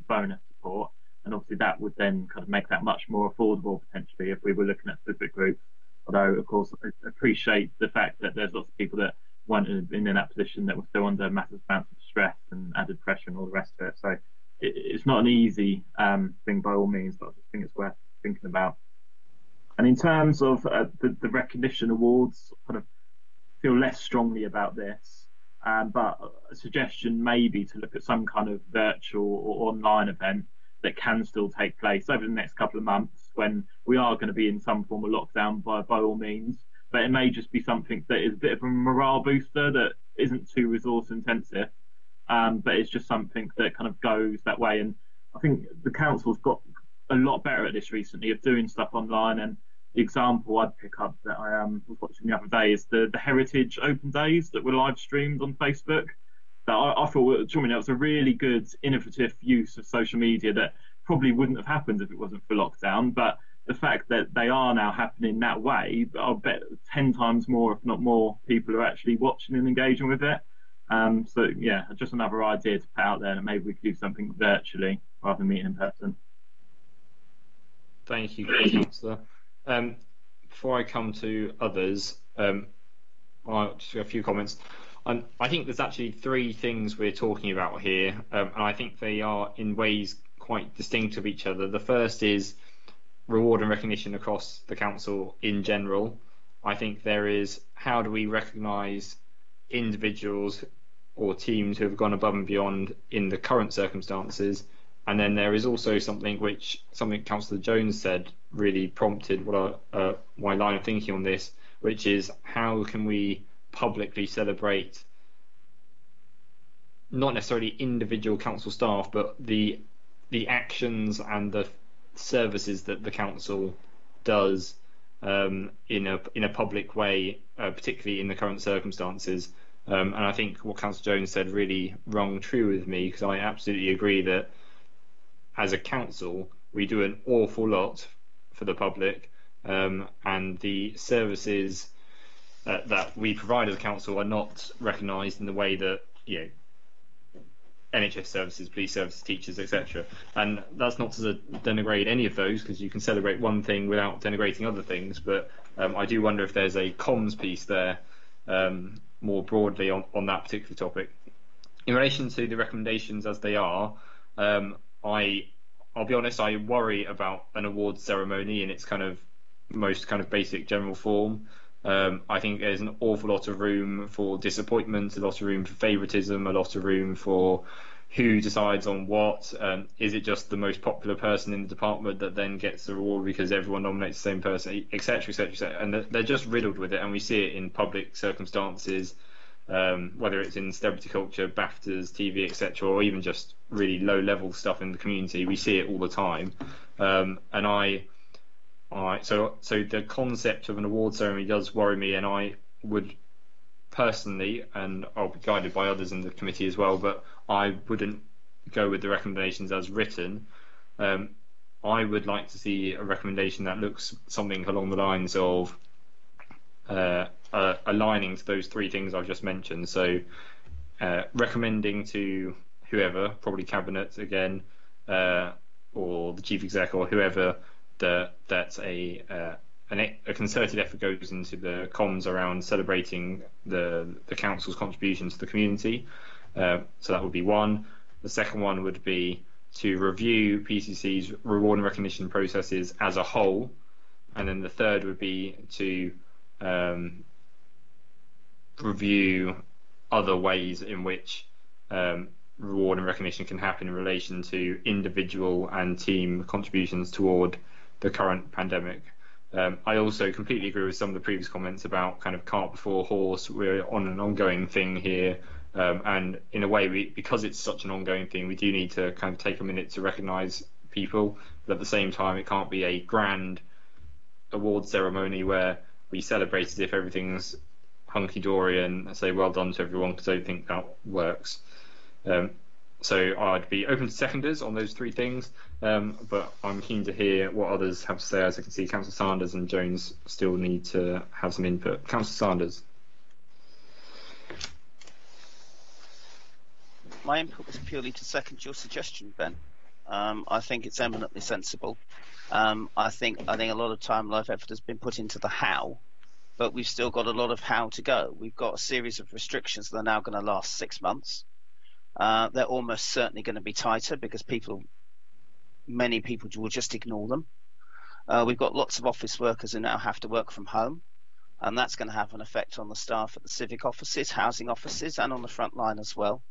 bonus support. And obviously that would then kind of make that much more affordable potentially if we were looking at specific groups. Although, of course, I appreciate the fact that there's lots of people that weren't in that position, that were still under massive amounts of stress and added pressure and all the rest of it. So it's not an easy thing by all means, but I just think it's worth thinking about. And in terms of the recognition awards, I kind of feel less strongly about this, but a suggestion may be to look at some kind of virtual or online event that can still take place over the next couple of months, when we are going to be in some form of lockdown by all means. But it may just be something that is a bit of a morale booster, that isn't too resource intensive, but it's just something that kind of goes that way. And I think the council's got a lot better at this recently, of doing stuff online. And the example I'd pick up that I was watching the other day is the Heritage Open Days that were live streamed on Facebook. That I thought, that was a really good, innovative use of social media that probably wouldn't have happened if it wasn't for lockdown. But the fact that they are now happening that way, I'll bet 10 times more, if not more, people are actually watching and engaging with it. So yeah, just another idea to put out there, that maybe we could do something virtually rather than meeting in person. Thank you, Councillor. Before I come to others, I'll just a few comments. I think there's actually 3 things we're talking about here, and I think they are in ways quite distinct of each other. The first is reward and recognition across the council in general. I think there is, how do we recognise individuals or teams who have gone above and beyond in the current circumstances? And then there is also something Councillor Jones said really prompted my line of thinking on this, which is, how can we publicly celebrate not necessarily individual council staff, but the actions and the services that the council does in a public way, particularly in the current circumstances. And I think what Councillor Jones said really rung true with me, because I absolutely agree that as a council we do an awful lot for the public, and the services that we provide as a council are not recognised in the way that NHS services, police services, teachers, etc. And that's not to denigrate any of those, because you can celebrate one thing without denigrating other things, but I do wonder if there's a comms piece there more broadly on that particular topic. In relation to the recommendations as they are, I'll be honest, I worry about an awards ceremony and its kind of most kind of basic general form. I think there's an awful lot of room for disappointment, a lot of room for favouritism, a lot of room for who decides on what. Is it just the most popular person in the department that then gets the reward because everyone nominates the same person, etc., etc., etc. And they're just riddled with it, and we see it in public circumstances, whether it's in celebrity culture, BAFTAs, TV, etc., or even just really low-level stuff in the community. We see it all the time, so the concept of an award ceremony does worry me, and I would personally, and I'll be guided by others in the committee as well, but I wouldn't go with the recommendations as written. I would like to see a recommendation that looks something along the lines of aligning to those three things I've just mentioned. So recommending to whoever, probably cabinet again, or the chief exec or whoever, that a concerted effort goes into the comms around celebrating the council's contribution to the community. So that would be one. The second one would be to review PCC's reward and recognition processes as a whole, and then the third would be to review other ways in which reward and recognition can happen in relation to individual and team contributions toward the current pandemic. I also completely agree with some of the previous comments about kind of cart before horse. We're on an ongoing thing here, and in a way, because it's such an ongoing thing, we do need to kind of take a minute to recognise people, but at the same time, it can't be a grand award ceremony where we celebrate as if everything's hunky-dory and say well done to everyone, because I don't think that works. So I'd be open to seconders on those three things, but I'm keen to hear what others have to say. As I can see, Councillor Sanders and Jones still need to have some input. Councillor Sanders. My input was purely to second your suggestion, Ben. I think it's eminently sensible. I think a lot of time, life effort has been put into the how, but we've still got a lot of how to go. We've got a series of restrictions that are now going to last 6 months. They're almost certainly going to be tighter because many people will just ignore them. We've got lots of office workers who now have to work from home, and that's going to have an effect on the staff at the civic offices, housing offices, and on the front line as well.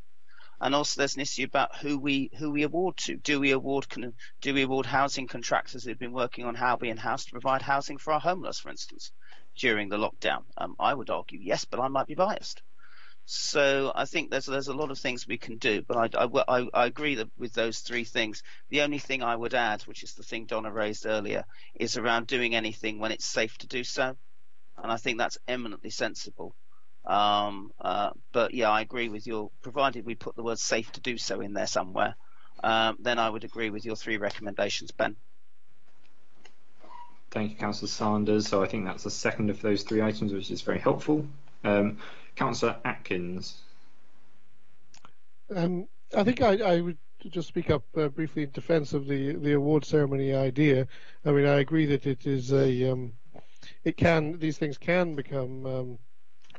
And also there's an issue about who we award to. Do we award housing contractors who've been working on How Be In-House to provide housing for our homeless, for instance, during the lockdown? I would argue yes, but I might be biased. So I think there's a lot of things we can do, but I agree with those three things. The only thing I would add, which is the thing Donna raised earlier, is around doing anything when it's safe to do so, and I think that's eminently sensible. But yeah, I agree with you. Provided we put the word safe to do so in there somewhere, then I would agree with your three recommendations, Ben. Thank you, Councillor Sanders. So I think that's the second of those three items, which is very helpful. Councillor Atkins. I think I would just speak up briefly in defence of the award ceremony idea. I mean, I agree that it is these things can become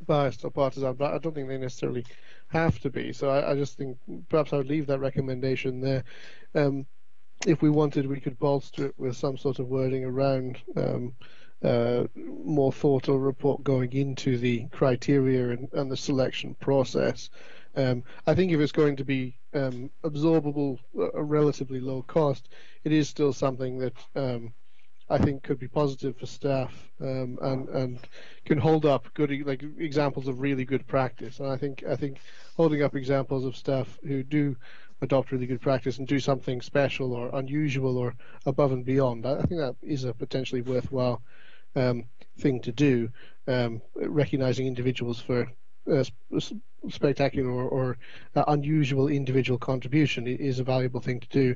biased or partisan, but I don't think they necessarily have to be. So I just think perhaps I would leave that recommendation there. If we wanted, we could bolster it with some sort of wording around more thought or report going into the criteria and the selection process. I think if it's going to be absorbable, a relatively low cost, it is still something that I think could be positive for staff and can hold up good examples of really good practice. And I think holding up examples of staff who do adopt really good practice and do something special or unusual or above and beyond, I think that is a potentially worthwhile thing to do. Recognizing individuals for spectacular or unusual individual contribution is a valuable thing to do,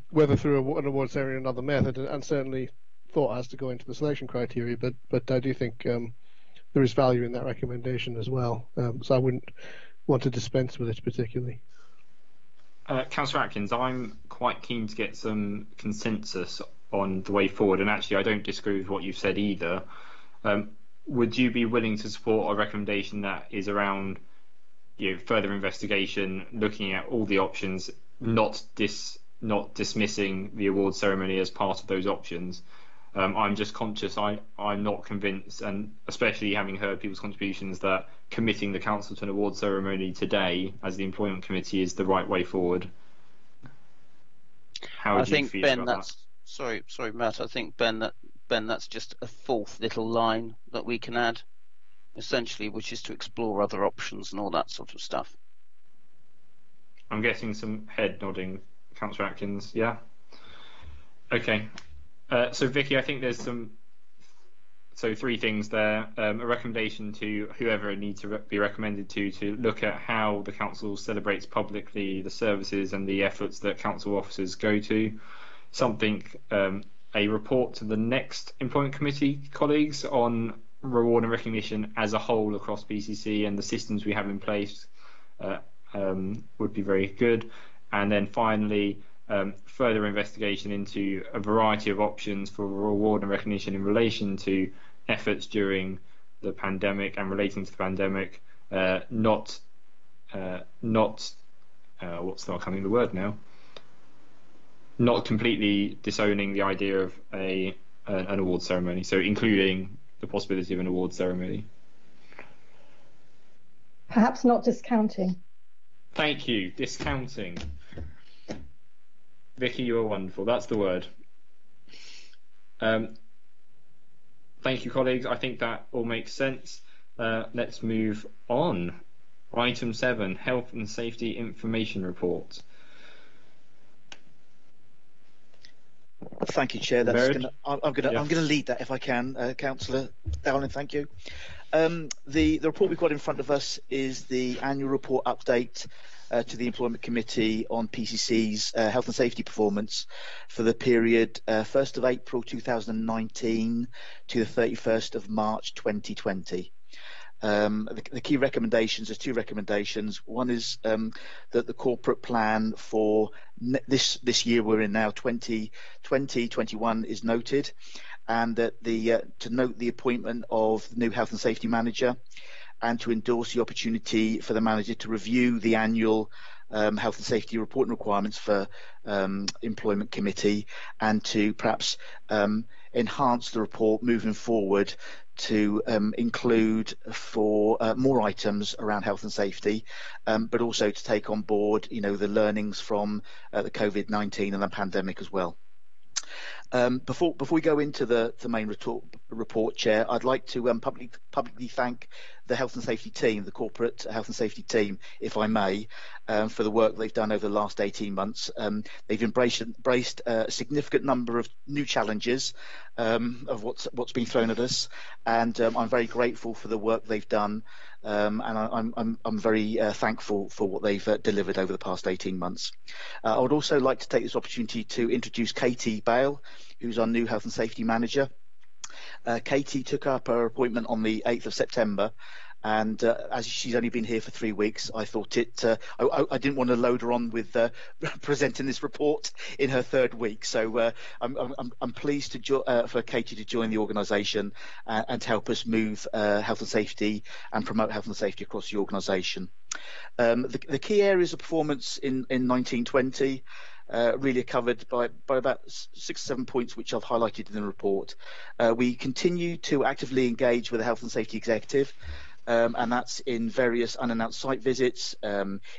whether through an award ceremony or another method, and certainly thought has to go into the selection criteria, but I do think there is value in that recommendation as well, so I wouldn't want to dispense with it particularly. Councillor Atkins, I'm quite keen to get some consensus on the way forward, and actually I don't disagree with what you've said either. Would you be willing to support a recommendation that is around further investigation, looking at all the options, not dismissing the award ceremony as part of those options, I'm just conscious I'm not convinced, and especially having heard people's contributions, that committing the council to an award ceremony today as the employment committee is the right way forward. How do you feel about that? Sorry, Matt. I think Ben, that's just a fourth little line that we can add, essentially, which is to explore other options and all that sort of stuff. I'm getting some head nodding, Councillor Atkins. Yeah. Okay. So Vicky, I think there's three things there. A recommendation to whoever needs to be recommended to look at how the council celebrates publicly the services and the efforts that council officers go to. A report to the next employment committee colleagues on reward and recognition as a whole across PCC and the systems we have in place would be very good. And then finally, further investigation into a variety of options for reward and recognition in relation to efforts during the pandemic and relating to the pandemic, not completely disowning the idea of an award ceremony, so including the possibility of an award ceremony. Perhaps not discounting. Thank you, discounting. Vicky, you are wonderful. That's the word. Thank you, colleagues. I think that all makes sense. Let's move on. Item 7, Health and Safety Information Report. Thank you, Chair. I'm going to lead that if I can, Councillor Dowling. Thank you. The report we've got in front of us is the annual report update to the Employment Committee on PCC's health and safety performance for the period 1st of April 2019 to the 31st of March 2020. The key recommendations, there's two recommendations. One is that the corporate plan for this year we're in now, 2020-21, is noted, and that to note the appointment of the new health and safety manager, and to endorse the opportunity for the manager to review the annual health and safety reporting requirements for employment committee, and to perhaps enhance the report moving forward to include for more items around health and safety, but also to take on board, the learnings from the COVID-19 and the pandemic as well. Before we go into the main report, Chair, I'd like to publicly thank the health and safety team, the corporate health and safety team, if I may, for the work they've done over the last 18 months. They've embraced a significant number of new challenges of what's been thrown at us, and I'm very grateful for the work they've done, and I'm very thankful for what they've delivered over the past 18 months. I would also like to take this opportunity to introduce Katie Bale, who's our new health and safety manager. Katie took up her appointment on the 8th of September, and as she's only been here for 3 weeks, I thought I didn't want to load her on with presenting this report in her third week. So I'm pleased for Katie to join the organisation and to help us move health and safety and promote health and safety across the organisation. The key areas of performance in 1920 really are covered by about 6 or 7 points, which I've highlighted in the report. We continue to actively engage with the health and safety executive, and that's in various unannounced site visits,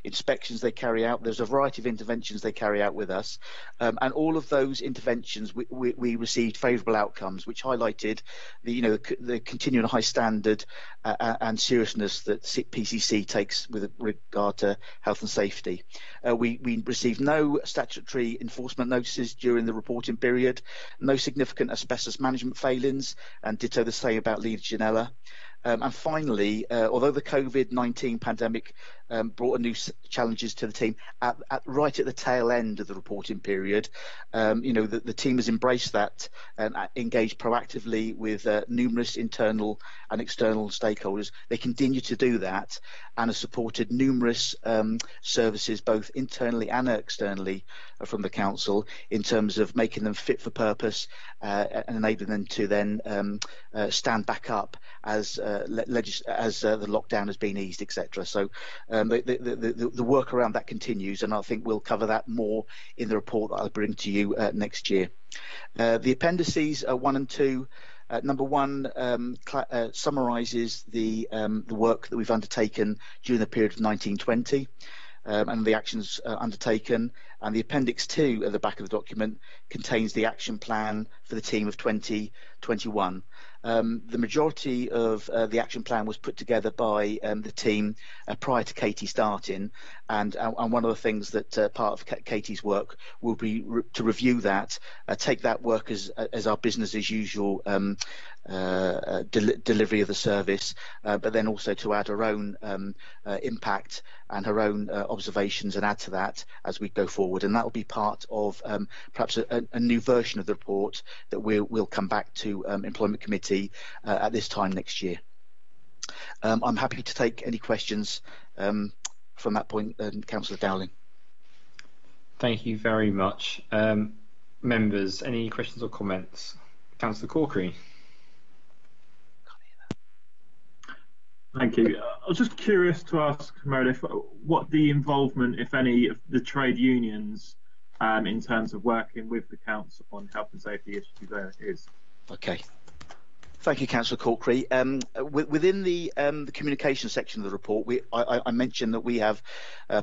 inspections they carry out. There's a variety of interventions they carry out with us, and all of those interventions we received favourable outcomes, which highlighted the continuing high standard and seriousness that PCC takes with regard to health and safety. We received no statutory enforcement notices during the reporting period, no significant asbestos management failings, and ditto the same about Legionella. And finally, although the COVID-19 pandemic brought new challenges to the team right at the tail end of the reporting period, the team has embraced that and engaged proactively with numerous internal and external stakeholders. They continue to do that and have supported numerous services, both internally and externally, from the council, in terms of making them fit for purpose and enabling them to then stand back up as the lockdown has been eased, etc. So the work around that continues, and I think we'll cover that more in the report that I'll bring to you next year. The appendices 1 and 2. Number 1 summarises the work that we've undertaken during the period of 1920 and the actions undertaken. And the Appendix 2 at the back of the document contains the action plan for the team of 2021. The majority of the action plan was put together by the team prior to Katie starting, and one of the things that part of Katie's work will be to review that, take that work as our business as usual delivery of the service, but then also to add her own impact and her own observations and add to that as we go forward. And that will be part of perhaps a new version of the report that we'll come back to Employment Committee at this time next year. I'm happy to take any questions from that point, Councillor Dowling. Thank you very much. Members, any questions or comments? Councillor Corkery. Thank you. I was just curious to ask Meredith what the involvement, if any, of the trade unions in terms of working with the council on health and safety issues there is. Okay. Thank you, Councillor Corkery. Within the communication section of the report, I mentioned that we have,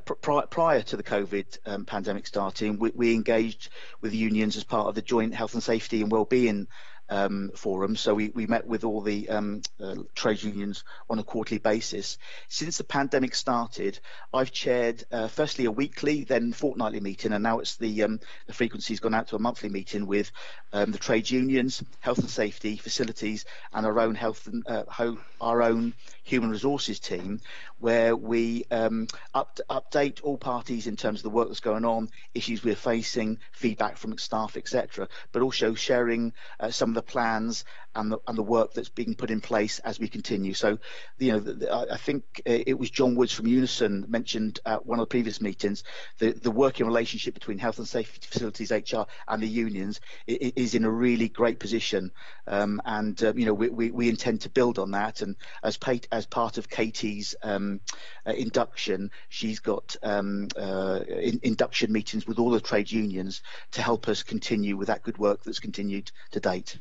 prior to the COVID pandemic starting, we engaged with unions as part of the joint health and safety and wellbeing forum. So we met with all the trade unions on a quarterly basis. Since the pandemic started, I've chaired firstly a weekly, then fortnightly meeting, and now it's the frequency's gone out to a monthly meeting with the trade unions, health and safety, facilities, and our own our own human resources team, where we update all parties in terms of the work that's going on, issues we're facing, feedback from staff, etc., but also sharing some of the plans and the work that's being put in place as we continue. So, I think it was John Woods from Unison mentioned at one of the previous meetings, the working relationship between health and safety, facilities, HR, and the unions is in a really great position, and we intend to build on that. And as part of Katie's induction, she's got induction meetings with all the trade unions to help us continue with that good work that's continued to date.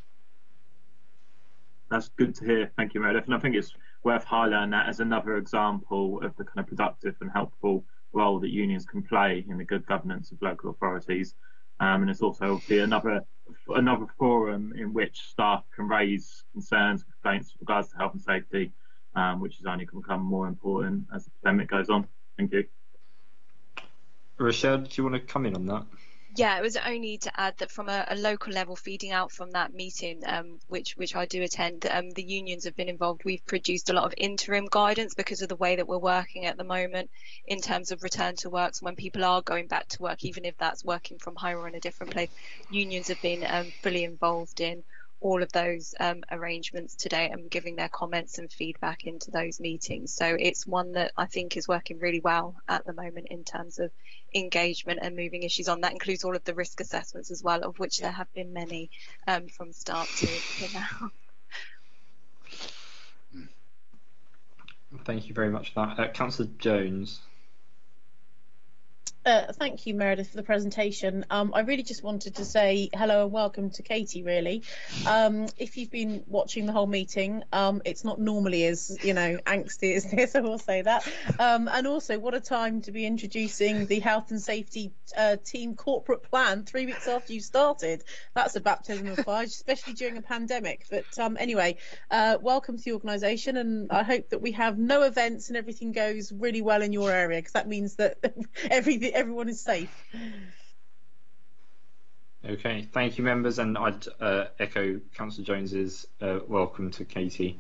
That's good to hear. Thank you, Meredith. And I think it's worth highlighting that as another example of the kind of productive and helpful role that unions can play in the good governance of local authorities. And it's also obviously another forum in which staff can raise concerns, complaints with regards to health and safety, which is only going to become more important as the pandemic goes on. Thank you. Rochelle, do you want to come in on that? Yeah, it was only to add that from a local level, feeding out from that meeting, which I do attend, the unions have been involved. We've produced a lot of interim guidance because of the way that we're working at the moment in terms of return to work. So when people are going back to work, even if that's working from home or in a different place, unions have been fully involved in all of those arrangements today and giving their comments and feedback into those meetings. So it's one that I think is working really well at the moment in terms of engagement and moving issues on. That includes all of the risk assessments as well, of which there have been many from start to now. Thank you very much for that. Councillor Jones. Thank you, Meredith, for the presentation. I really just wanted to say hello and welcome to Katie, really. If you've been watching the whole meeting, it's not normally as, angsty as this, I will say that. And also, what a time to be introducing the health and safety team corporate plan 3 weeks after you started. That's a baptism of fire, especially during a pandemic. But anyway, welcome to the organisation, and I hope that we have no events and everything goes really well in your area, because that means that everyone is safe. Okay, thank you, members, and I'd echo Councillor Jones's welcome to Katie.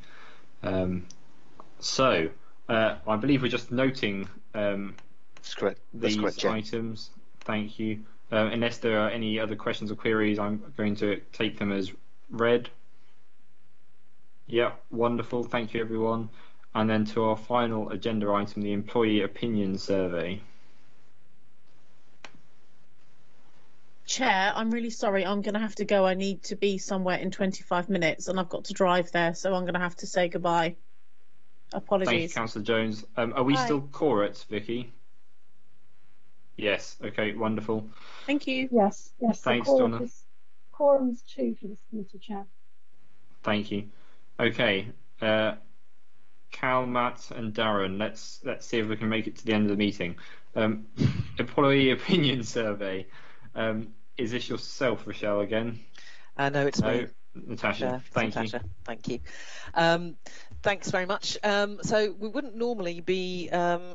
So I believe we're just noting That's correct. these items. Thank you. Unless there are any other questions or queries, I'm going to take them as read. Yeah, wonderful. Thank you, everyone. And then to our final agenda item, the employee opinion survey. Chair, I'm really sorry. I'm going to have to go. I need to be somewhere in 25 minutes and I've got to drive there. So I'm going to have to say goodbye. Apologies. Thank you, Councillor Jones. Are we Hi. still quorate, Vicky? Yes. Okay. Wonderful. Thank you. Yes. Thanks, So Donna. quorum's 2 for this committee, Chair. Thank you. Okay. Cal, Matt, and Darren. Let's see if we can make it to the end of the meeting. Employee opinion survey. Is this yourself, Rochelle, again? No, it's me. Natasha. Thank you. Thank you. Thanks very much. So we wouldn't normally be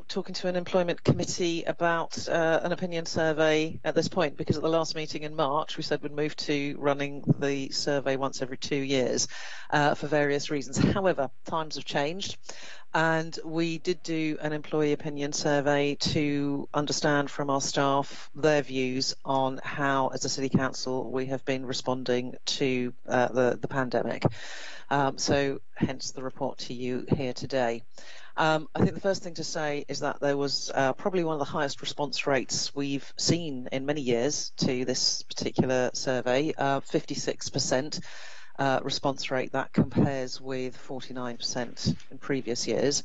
talking to an employment committee about an opinion survey at this point, because at the last meeting in March we said we'd move to running the survey once every 2 years for various reasons. However, times have changed, and we did do an employee opinion survey to understand from our staff their views on how, as a City Council, we have been responding to the pandemic. So hence the report to you here today. I think the first thing to say is that there was probably one of the highest response rates we've seen in many years to this particular survey, 56% response rate. That compares with 49% in previous years.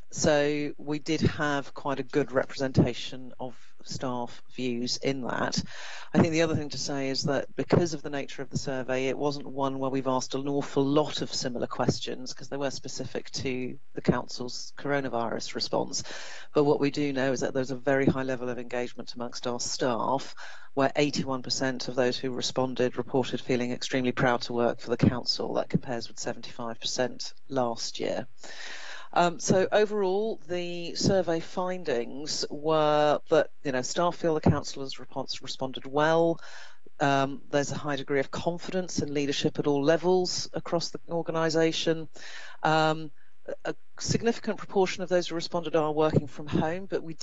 So we did have quite a good representation of staff views in that. I think the other thing to say is that because of the nature of the survey, it wasn't one where we've asked an awful lot of similar questions, because they were specific to the council's coronavirus response. But what we do know is that there's a very high level of engagement amongst our staff, where 81% of those who responded reported feeling extremely proud to work for the council. That compares with 75% last year. So overall, the survey findings were that staff feel the council has responded well. There's a high degree of confidence in leadership at all levels across the organisation. A significant proportion of those who responded are working from home, but we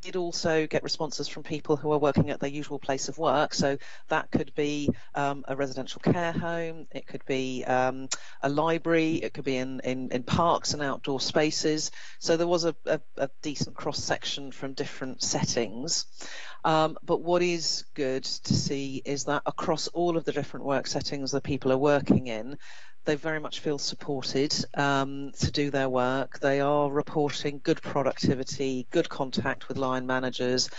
did also get responses from people who are working at their usual place of work. So that could be a residential care home, it could be a library, it could be in parks and outdoor spaces. So there was a decent cross-section from different settings. But what is good to see is that across all of the different work settings that people are working in, they very much feel supported to do their work. They are reporting good productivity, good contact with line managers,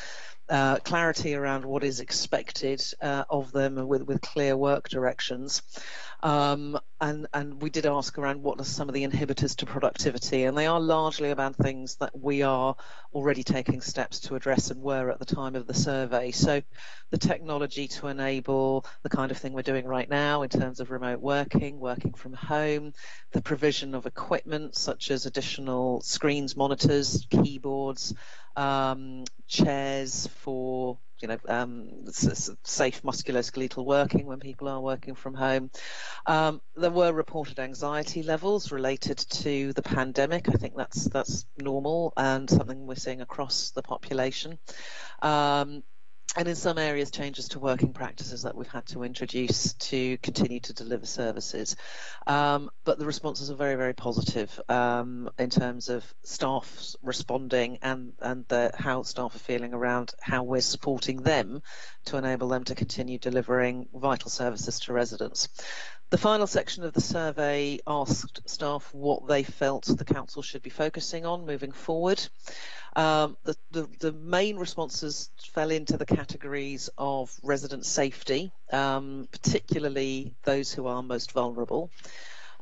clarity around what is expected of them, and with clear work directions. And we did ask around what are some of the inhibitors to productivity, and they are largely about things that we are already taking steps to address and were at the time of the survey. So the technology to enable the kind of thing we're doing right now in terms of remote working, working from home, the provision of equipment such as additional screens, monitors, keyboards, chairs for safe musculoskeletal working when people are working from home. There were reported anxiety levels related to the pandemic. I think that's normal and something we're seeing across the population. And in some areas, changes to working practices that we've had to introduce to continue to deliver services. But the responses are very, very positive in terms of staff responding and how staff are feeling around how we're supporting them to enable them to continue delivering vital services to residents. The final section of the survey asked staff what they felt the council should be focusing on moving forward. The main responses fell into the categories of resident safety, particularly those who are most vulnerable.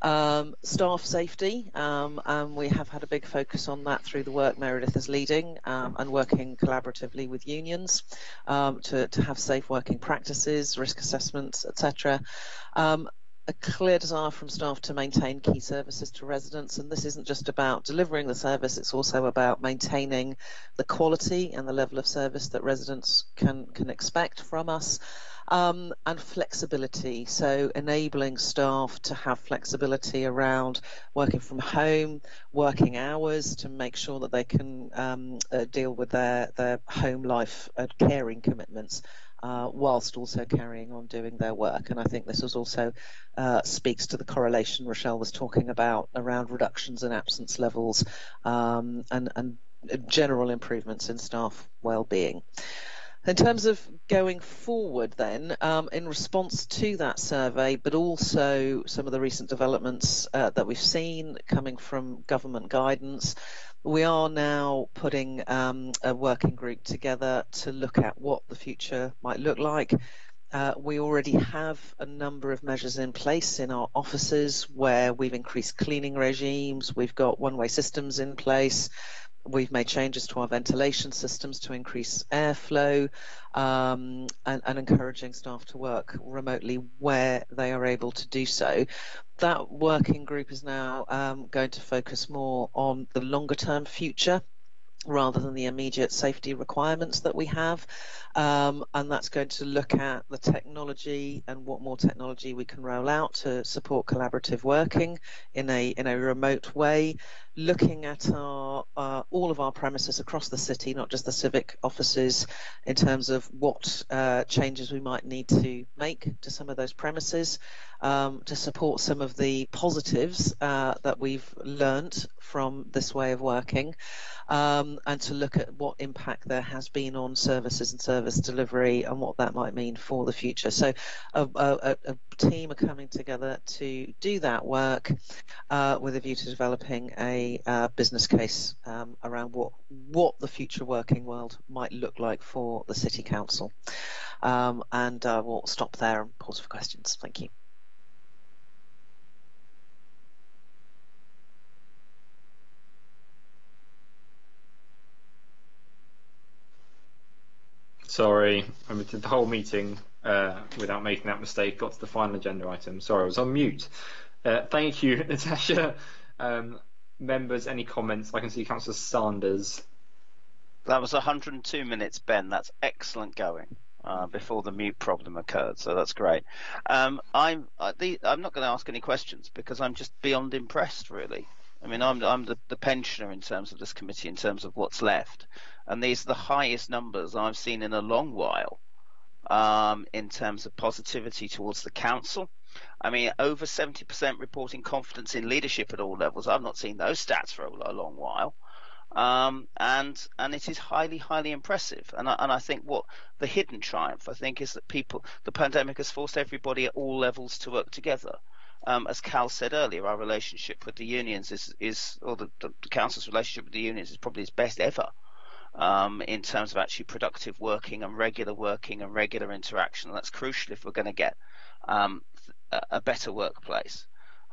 Staff safety, and we have had a big focus on that through the work Meredith is leading and working collaboratively with unions to have safe working practices, risk assessments, etc. A clear desire from staff to maintain key services to residents, and this isn't just about delivering the service, it's also about maintaining the quality and the level of service that residents can expect from us. And flexibility, so enabling staff to have flexibility around working from home, working hours to make sure that they can deal with their home life and caring commitments, whilst also carrying on doing their work. And I think this was also speaks to the correlation Rochelle was talking about around reductions in absence levels and general improvements in staff well-being. In terms of going forward then, in response to that survey, but also some of the recent developments that we've seen coming from government guidance, we are now putting a working group together to look at what the future might look like. We already have a number of measures in place in our offices where we've increased cleaning regimes, we've got one-way systems in place, we've made changes to our ventilation systems to increase airflow, and encouraging staff to work remotely where they are able to do so. That working group is now going to focus more on the longer term future rather than the immediate safety requirements that we have. And that's going to look at the technology and what more technology we can roll out to support collaborative working in a remote way, looking at our all of our premises across the city, not just the civic offices, in terms of what changes we might need to make to some of those premises to support some of the positives that we've learnt from this way of working. And to look at what impact there has been on services and service delivery and what that might mean for the future. So a team are coming together to do that work with a view to developing a business case around what the future working world might look like for the City Council. And we'll stop there and pause for questions. Thank you. Sorry, I did the whole meeting without making that mistake. Got to the final agenda item. Sorry, I was on mute. Thank you, Natasha. Members, any comments? I can see Councillor Sanders. That was 102 minutes, Ben. That's excellent going before the mute problem occurred. So that's great. I'm not going to ask any questions because I'm just beyond impressed, really. I mean, I'm the pensioner in terms of this committee, in terms of what's left. And these are the highest numbers I've seen in a long while in terms of positivity towards the council. I mean, over 70% reporting confidence in leadership at all levels. I've not seen those stats for a long while. And it is highly, highly impressive. And I think what the hidden triumph, I think, is that the pandemic has forced everybody at all levels to work together. As Cal said earlier, our relationship with the unions or the council's relationship with the unions is probably its best ever in terms of actually productive working and regular interaction. And that's crucial if we're going to get a better workplace.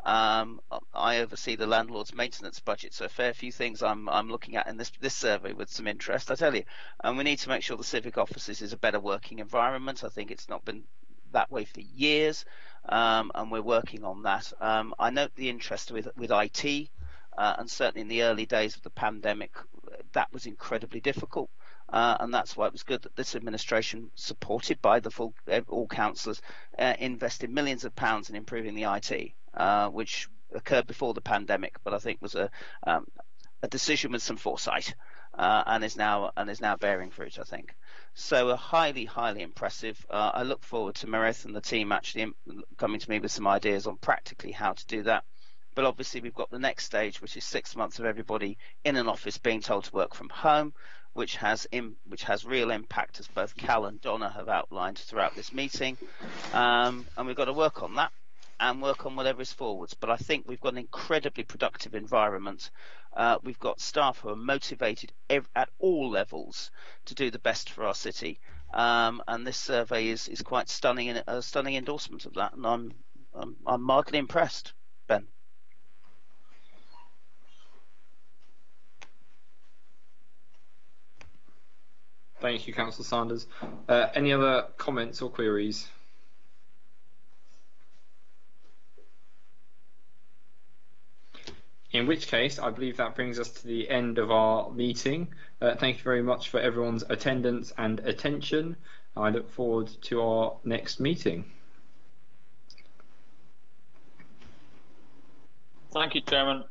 I oversee the landlord's maintenance budget, so a fair few things I'm looking at in this survey with some interest, I tell you. And we need to make sure the civic offices is a better working environment. I think it's not been that way for years, and we're working on that. I note the interest with IT, and certainly in the early days of the pandemic, that was incredibly difficult. And that's why it was good that this administration, supported by all councillors, invested millions of pounds in improving the IT, which occurred before the pandemic, but I think was a decision with some foresight, and is now bearing fruit, I think. So highly, highly impressive. I look forward to Meredith and the team actually coming to me with some ideas on practically how to do that. But obviously we've got the next stage, which is 6 months of everybody in an office being told to work from home, which has real impact, as both Cal and Donna have outlined throughout this meeting. And we've got to work on that and work on whatever is forwards. But I think we've got an incredibly productive environment. We've got staff who are motivated at all levels to do the best for our city. And this survey is quite stunning, and a stunning endorsement of that. And I'm mildly impressed, Ben. Thank you, Councillor Sanders. Any other comments or queries? In which case, I believe that brings us to the end of our meeting. Thank you very much for everyone's attendance and attention. I look forward to our next meeting. Thank you, Chairman.